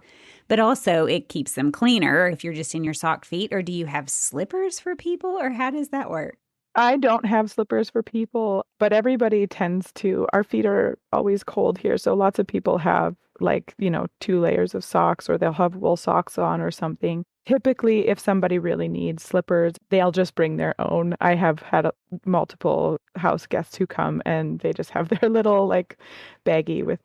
But also, it keeps them cleaner if you're just in your socked feet. Or do you have slippers for people, or how does that work? I don't have slippers for people, but everybody tends to. Our feet are always cold here, so lots of people have like, 2 layers of socks or they'll have wool socks on or something. Typically, if somebody really needs slippers, they'll just bring their own. I have had multiple house guests who come and they just have their little like baggie with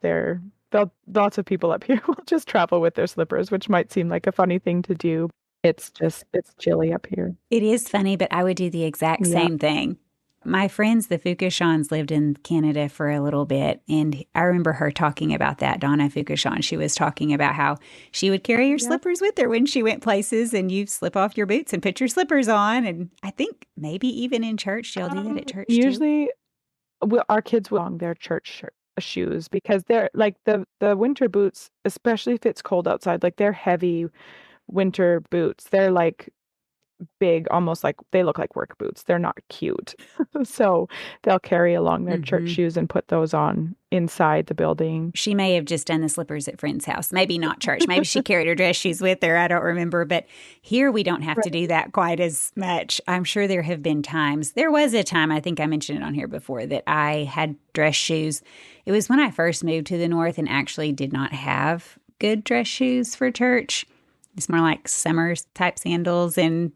lots of people up here will just travel with their slippers, which might seem like a funny thing to do. It's chilly up here. It is funny, but I would do the exact Yeah. same thing. My friends, the Fukushans, lived in Canada for a little bit, and I remember her talking about that. Donna Fukushan, she was talking about how she would carry her Yep. slippers with her when she went places, and you slip off your boots and put your slippers on. And I think maybe even in church, y'all do that at church too. Usually our kids will their shoes because they're like the winter boots, especially if it's cold outside, like they're heavy winter boots. They're like big, almost like they look like work boots. They're not cute. So they'll carry along their church Hmm. shoes and put those on inside the building. She may have just done the slippers at friend's house. Maybe not church. Maybe she carried her dress shoes with her. I don't remember. But here we don't have to do Right. that quite as much. I'm sure there have been times. There was a time, I think I mentioned it on here before, that I had dress shoes. It was when I first moved to the north and actually did not have good dress shoes for church. It's more like summer type sandals and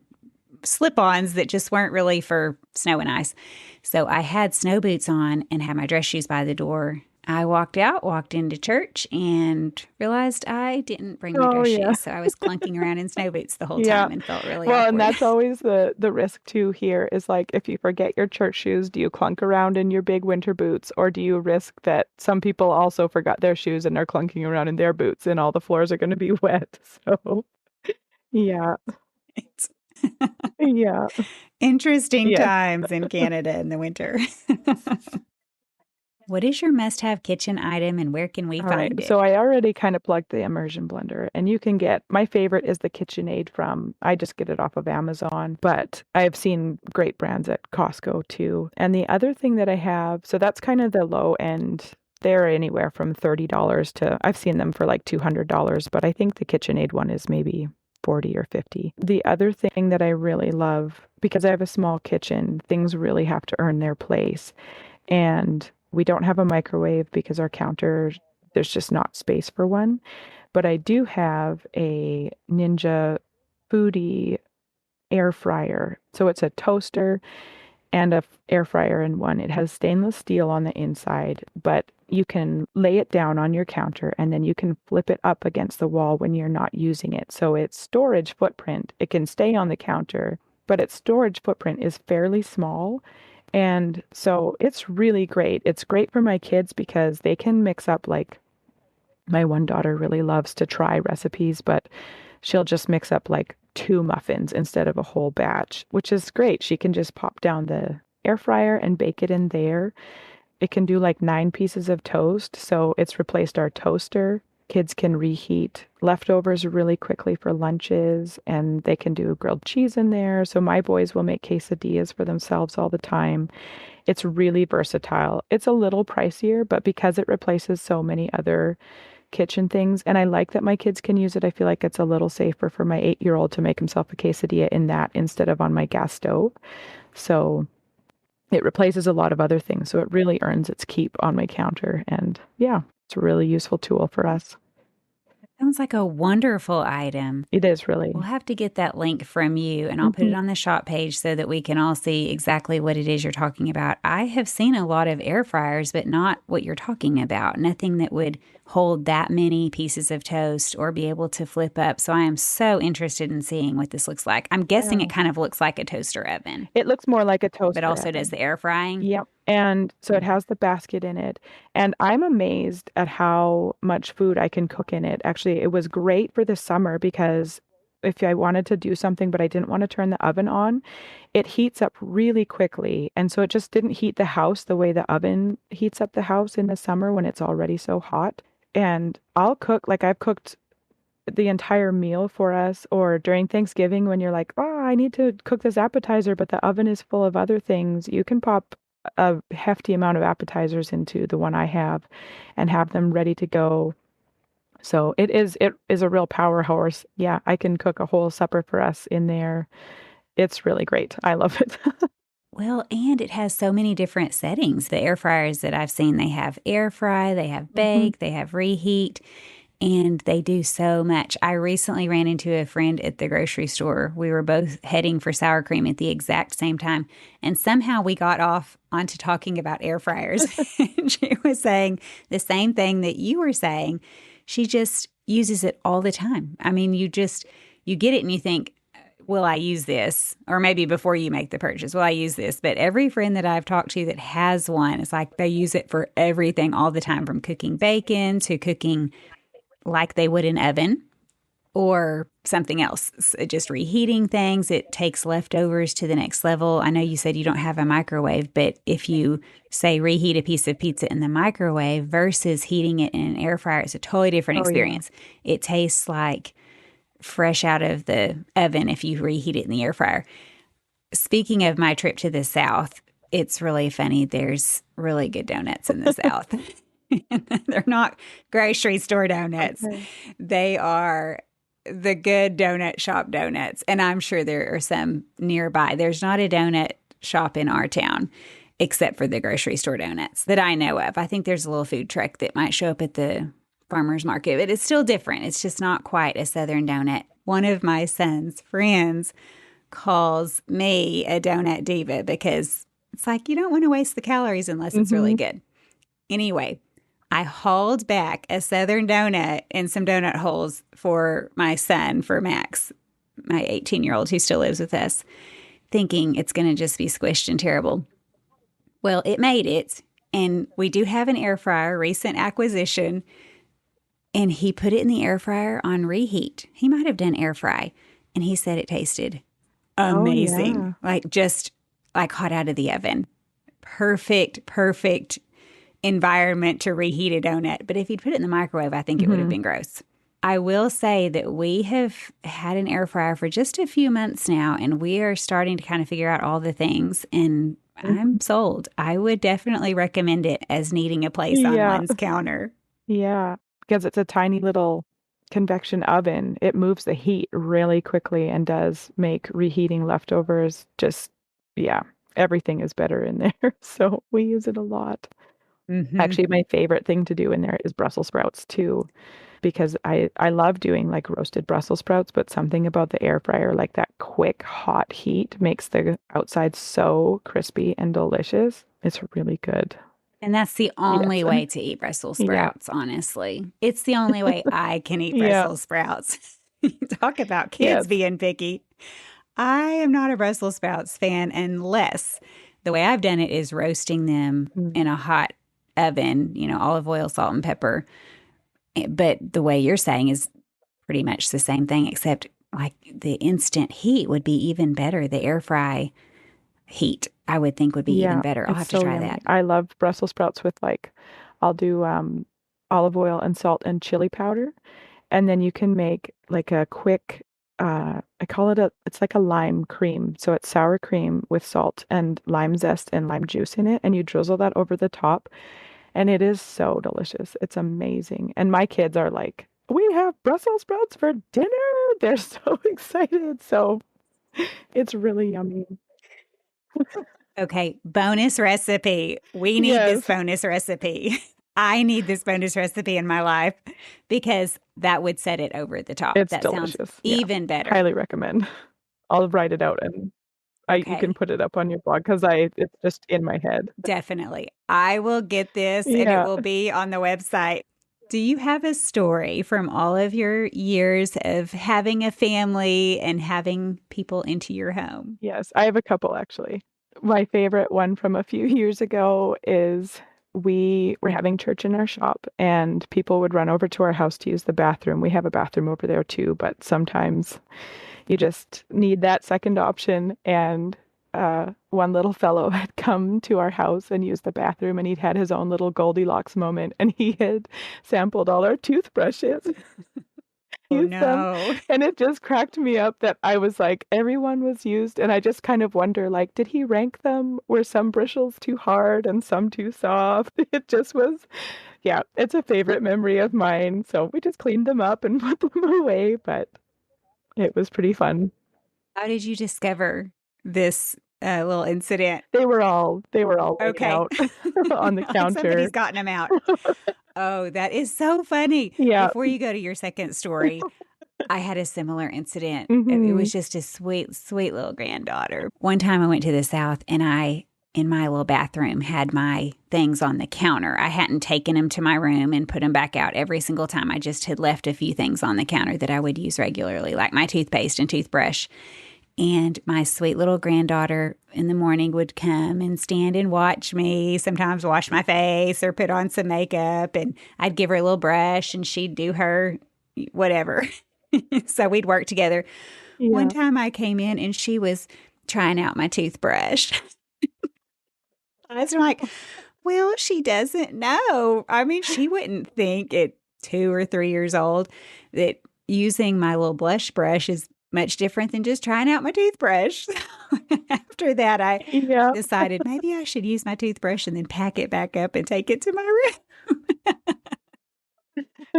slip ons that just weren't really for snow and ice. So I had snow boots on and had my dress shoes by the door. I walked out, walked into church, and realized I didn't bring my Oh dress yeah. shoes. So I was clunking around in snow boots the whole Yeah. time and felt really Well, and awkward. that's always the risk too here is like if you forget your church shoes, do you clunk around in your big winter boots or do you risk that some people also forgot their shoes and are clunking around in their boots and all the floors are going to be wet? So, yeah. Yeah. Interesting Yes. times in Canada in the winter. What is your must have kitchen item and where can we All right. find So it? I already kind of plugged the immersion blender and you can get my favorite is the KitchenAid from I just get it off of Amazon, but I've seen great brands at Costco too. And the other thing that I have, so that's kind of the low end. They're anywhere from $30 to I've seen them for like $200, but I think the KitchenAid one is maybe 40 or 50. The other thing that I really love because I have a small kitchen, things really have to earn their place. And we don't have a microwave because our counter, there's just not space for one. But I do have a Ninja Foodie air fryer. So it's a toaster and a air fryer in one. It has stainless steel on the inside, but you can lay it down on your counter and then you can flip it up against the wall when you're not using it. So its storage footprint, it can stay on the counter, but its storage footprint is fairly small. And so it's really great. It's great for my kids because they can mix up like my one daughter really loves to try recipes, but she'll just mix up like two muffins instead of a whole batch, which is great. She can just pop down the air fryer and bake it in there. It can do like 9 pieces of toast, so it's replaced our toaster. Kids can reheat leftovers really quickly for lunches, and they can do grilled cheese in there. So my boys will make quesadillas for themselves all the time. It's really versatile. It's a little pricier, but because it replaces so many other kitchen things. And I like that my kids can use it. I feel like it's a little safer for my 8-year-old to make himself a quesadilla in that instead of on my gas stove. So it replaces a lot of other things. So it really earns its keep on my counter. And yeah, it's a really useful tool for us. Sounds like a wonderful item. It is We'll really. have to get that link from you and I'll put it Mhm. on the shop page so that we can all see exactly what it is you're talking about. I have seen a lot of air fryers, but not what you're talking about. Nothing that would hold that many pieces of toast or be able to flip up. So I am so interested in seeing what this looks like. I'm guessing Yeah. it kind of looks like a toaster oven, It looks more like a but toaster also does oven. the air frying. Yep. And so it has the basket in it. And I'm amazed at how much food I can cook in it. Actually, it was great for the summer because if I wanted to do something, but I didn't want to turn the oven on, it heats up really quickly. And so it just didn't heat the house the way the oven heats up the house in the summer when it's already so hot. And I'll cook, like I've cooked the entire meal for us, or during Thanksgiving when you're like, oh, I need to cook this appetizer, but the oven is full of other things, you can pop a hefty amount of appetizers into the one I have and have them ready to go. So it is a real power horse. Yeah, I can cook a whole supper for us in there. It's really great. I love it. Well, and it has so many different settings. The air fryers that I've seen, they have air fry, they have Mhm. bake, they have reheat. And they do so much. I recently ran into a friend at the grocery store. We were both heading for sour cream at the exact same time. And somehow we got off onto talking about air fryers. And she was saying the same thing that you were saying. She just uses it all the time. I mean, you get it and you think, will I use this? Or maybe before you make the purchase, will I use this? But every friend that I've talked to that has one, it's like they use it for everything all the time, from cooking bacon to cooking like they would an oven or something else. So just reheating things, it takes leftovers to the next level. I know you said you don't have a microwave, but if you say reheat a piece of pizza in the microwave versus heating it in an air fryer, it's a totally different Oh, yeah. experience. It tastes like fresh out of the oven if you reheat it in the air fryer. Speaking of my trip to the South, it's really funny. There's really good donuts in the South. They're not grocery store donuts. Okay. They are the good donut shop donuts. And I'm sure there are some nearby. There's not a donut shop in our town except for the grocery store donuts that I know of. I think there's a little food truck that might show up at the farmer's market, but it's still different. It's just not quite a Southern donut. One of my son's friends calls me a donut diva because it's like you don't want to waste the calories unless it's really Mhm. good. Anyway, I hauled back a Southern donut and some donut holes for my son, for Max, my 18-year-old who still lives with us, thinking it's going to just be squished and terrible. Well, it made it. And we do have an air fryer, recent acquisition. And he put it in the air fryer on reheat. He might have done air fry. And he said it tasted Oh, amazing, yeah. like just like hot out of the oven. Perfect environment to reheat a donut. But if you'd put it in the microwave, I think it would have Mhm. been gross. I will say that we have had an air fryer for just a few months now, and we are starting to kind of figure out all the things. And I'm Mhm. sold. I would definitely recommend it as needing a place on Yeah. one's counter. Yeah. Because it's a tiny little convection oven. It moves the heat really quickly and does make reheating leftovers just, yeah, everything is better in there. So we use it a lot. Hmm. Actually, my favorite thing to do in there is Brussels sprouts too, because I love doing like roasted Brussels sprouts, but something about the air fryer, like that quick hot heat makes the outside so crispy and delicious. It's really good. And that's the Yes. only way to eat Brussels Yeah. sprouts, honestly. It's the only way I can eat Yeah. Brussels sprouts. Talk about kids Yes. being picky. I am not a Brussels sprouts fan unless the way I've done it is roasting them Mm. in a hot oven, olive oil, salt, and pepper. But the way you're saying is pretty much the same thing, except like the instant heat would be even better. The air fry heat, I would think, would be even Yeah, better. I'll it's have to so try yummy. that. I love Brussels sprouts with like I'll do olive oil and salt and chili powder. And then you can make like a quick I call it it's like a lime cream. So it's sour cream with salt and lime zest and lime juice in it, and you drizzle that over the top, and it is so delicious. It's amazing. And my kids are like, "We have Brussels sprouts for dinner." They're so excited. So it's really yummy. Okay, bonus recipe. We need this Yes. bonus recipe. I need this bonus recipe in my life because that would set it over the top. It's That sounds delicious. Yeah. even better. Highly recommend. I'll write it out and I you can Okay, put it up on your blog because I it's just in my head. definitely. I will get this and it Yeah. will be on the website. Do you have a story from all of your years of having a family and having people into your home? Yes, I have a couple actually. My favorite one from a few years ago is we were having church in our shop and people would run over to our house to use the bathroom. We have a bathroom over there too, but sometimes you just need that second option. And one little fellow had come to our house and used the bathroom, and he'd had his own little Goldilocks moment, and he had sampled all our toothbrushes, Oh used them, no. and it just cracked me up that I was like, everyone was used, and I just kind of wonder, like, did he rank them? Were some bristles too hard and some too soft? It just was, yeah, it's a favorite memory of mine. So we just cleaned them up and put them away, but it was pretty fun. How did you discover this little incident? They were all laying Okay. out on the Like somebody's counter. gotten them out. Oh, that is so funny. Yeah. Before you go to your second story, I had a similar incident. It Mhm. was just a sweet, sweet little granddaughter. One time I went to the South and I in my little bathroom had my things on the counter. I hadn't taken them to my room and put them back out every single time. I just had left a few things on the counter that I would use regularly, like my toothpaste and toothbrush. And my sweet little granddaughter in the morning would come and stand and watch me, sometimes wash my face or put on some makeup. And I'd give her a little brush and she'd do her whatever. So we'd work together. One Yeah. time I came in and she was trying out my toothbrush. I was like, well, she doesn't know. I mean, she wouldn't think at 2 or 3 years old that using my little blush brush is much different than just trying out my toothbrush. After that, I Yeah. decided maybe I should use my toothbrush and then pack it back up and take it to my room.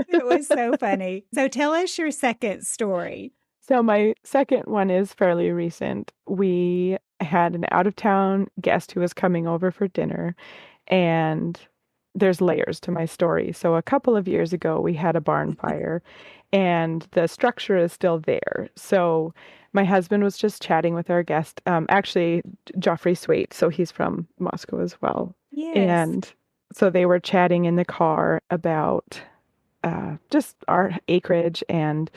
It was so funny. So tell us your second story. So my second one is fairly recent. We had an out-of-town guest who was coming over for dinner, and there's layers to my story. So a couple of years ago, we had a barn fire, and the structure is still there. So my husband was just chatting with our guest, actually Joffrey Swaite, so he's from Moscow as well. Yes. And so they were chatting in the car about just our acreage. And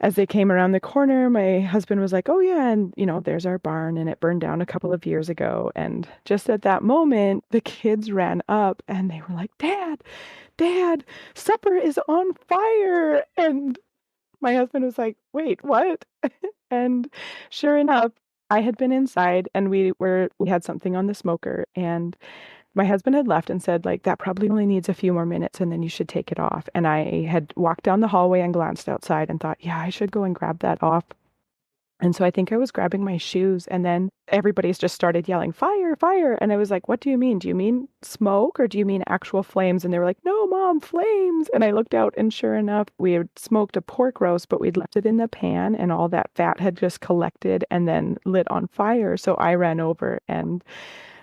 as they came around the corner, my husband was like, "Oh yeah, and there's our barn, and it burned down a couple of years ago." And just at that moment, the kids ran up and they were like, "Dad, Dad, supper is on fire!" And my husband was like, "Wait, what?" And sure enough, I had been inside and we had something on the smoker, and my husband had left and said, like, that probably only needs a few more minutes and then you should take it off. And I had walked down the hallway and glanced outside and thought, yeah, I should go and grab that off. And so I think I was grabbing my shoes, and then everybody's just started yelling, "Fire, fire." And I was like, "What do you mean? Do you mean smoke or do you mean actual flames?" And they were like, "No, Mom, flames." And I looked out, and sure enough, we had smoked a pork roast, but we'd left it in the pan and all that fat had just collected and then lit on fire. So I ran over and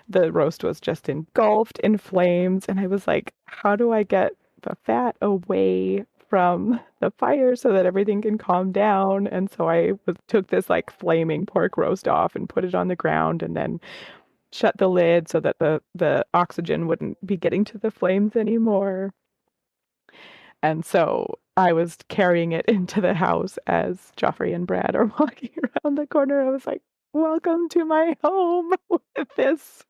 the roast was just engulfed in flames. And I was like, how do I get the fat away from the fire so that everything can calm down? And so took this like flaming pork roast off and put it on the ground and then shut the lid so that the oxygen wouldn't be getting to the flames anymore. And so I was carrying it into the house as Joffrey and Brad are walking around the corner. I was like, "Welcome to my home with this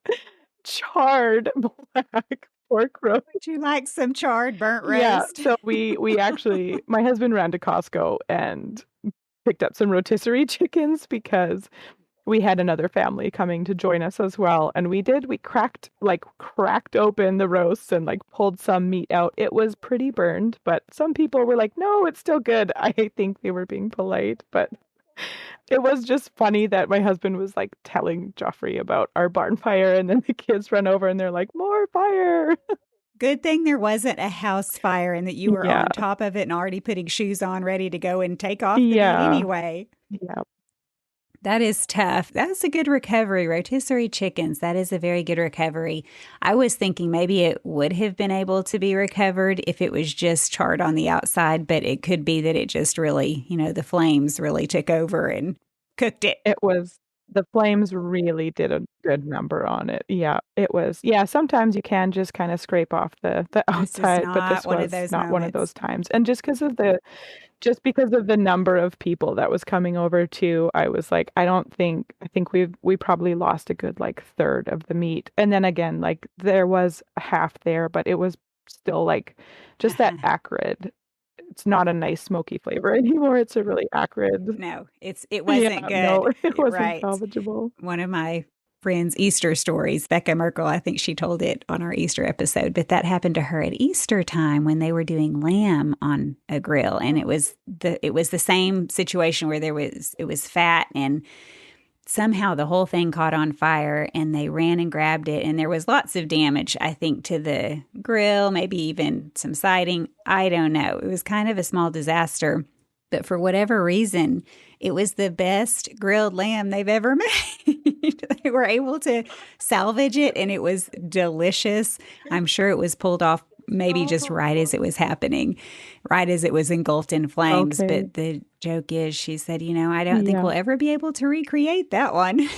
charred black pork roast." Would you like some charred burnt Yeah, roast? so we actually my husband ran to Costco and picked up some rotisserie chickens because we had another family coming to join us as well. And we cracked open the roasts and like pulled some meat out. It was pretty burned, but some people were like, "No, it's still good." I think they were being polite, but it was just funny that my husband was like telling Joffrey about our barn fire, and then the kids run over and they're like, "More fire." Good thing there wasn't a house fire and that you were Yeah. on top of it and already putting shoes on, ready to go and take off the meat Yeah. anyway. Yeah. That is tough. That's a good recovery. Rotisserie chickens, that is a very good recovery. I was thinking maybe it would have been able to be recovered if it was just charred on the outside, but it could be that it just really, the flames really took over and cooked it. It was the flames really did a good number on it. Yeah, it was. Yeah, sometimes you can just kinda scrape off the This is outside, but not this one of was those not one of moments. those times. And just because of the number of people that was coming over too, I was like, I think we probably lost a good, like, third of the meat. And then again, like, there was half there, but it was still, like, just that acrid. It's not a nice smoky flavor anymore, it's a really acrid. No, it wasn't Yeah, no, good. it wasn't Right. salvageable. One of my friend's Easter stories, Becca Merkel, I think she told it on our Easter episode, but that happened to her at Easter time when they were doing lamb on a grill. And it was the same situation where it was fat, and somehow the whole thing caught on fire and they ran and grabbed it. And there was lots of damage, I think, to the grill, maybe even some siding. I don't know. It was kind of a small disaster. But for whatever reason, it was the best grilled lamb they've ever made. They were able to salvage it and it was delicious. I'm sure it was pulled off maybe just right as it was happening, right as it was engulfed in flames. Okay. But the joke is, she said, I don't think Yeah. we'll ever be able to recreate that one.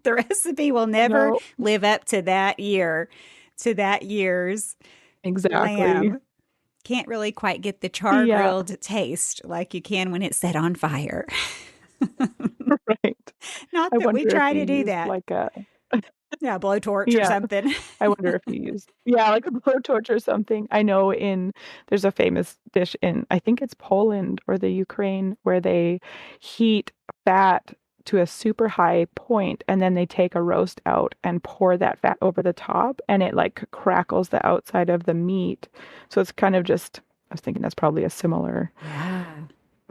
The recipe will never No, live up to that year's exactly. lamb. Can't really quite get the char Yeah, grilled taste like you can when it's set on fire. right. Not I that we wonder if try you to do used that. like a Yeah, blowtorch or yeah, something. I wonder if you used like a blowtorch or something. I know there's a famous dish in, I think it's Poland or the Ukraine, where they heat fat to a super high point and then they take a roast out and pour that fat over the top and it like crackles the outside of the meat. So it's kind of just, I was thinking that's probably a Yeah.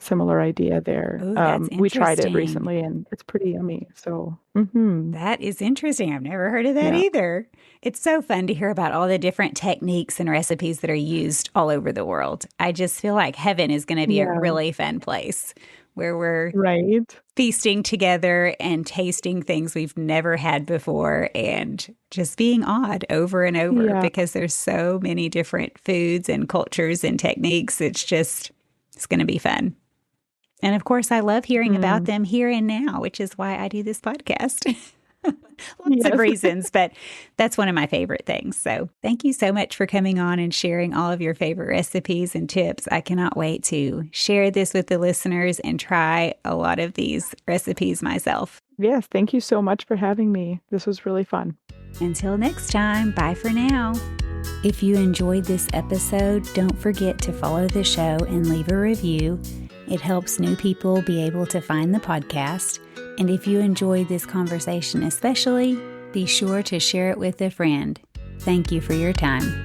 similar idea there. Oh, that's We tried it interesting. recently and it's pretty yummy. So, That is interesting. I've never heard of that yeah, either. It's so fun to hear about all the different techniques and recipes that are used all over the world. I just feel like heaven is going to be a yeah, really fun place where we're right. feasting together and tasting things we've never had before and just being awed over and over Yeah. because there's so many different foods and cultures and techniques. It's going to be fun. And of course, I love hearing about Hmm. them here and now, which is why I do this podcast. Lots of Yes. reasons, but that's one of my favorite things. So, thank you so much for coming on and sharing all of your favorite recipes and tips. I cannot wait to share this with the listeners and try a lot of these recipes myself. Yes. Thank you so much for having me. This was really fun. Until next time, bye for now. If you enjoyed this episode, don't forget to follow the show and leave a review. It helps new people be able to find the podcast. And if you enjoyed this conversation especially, be sure to share it with a friend. Thank you for your time.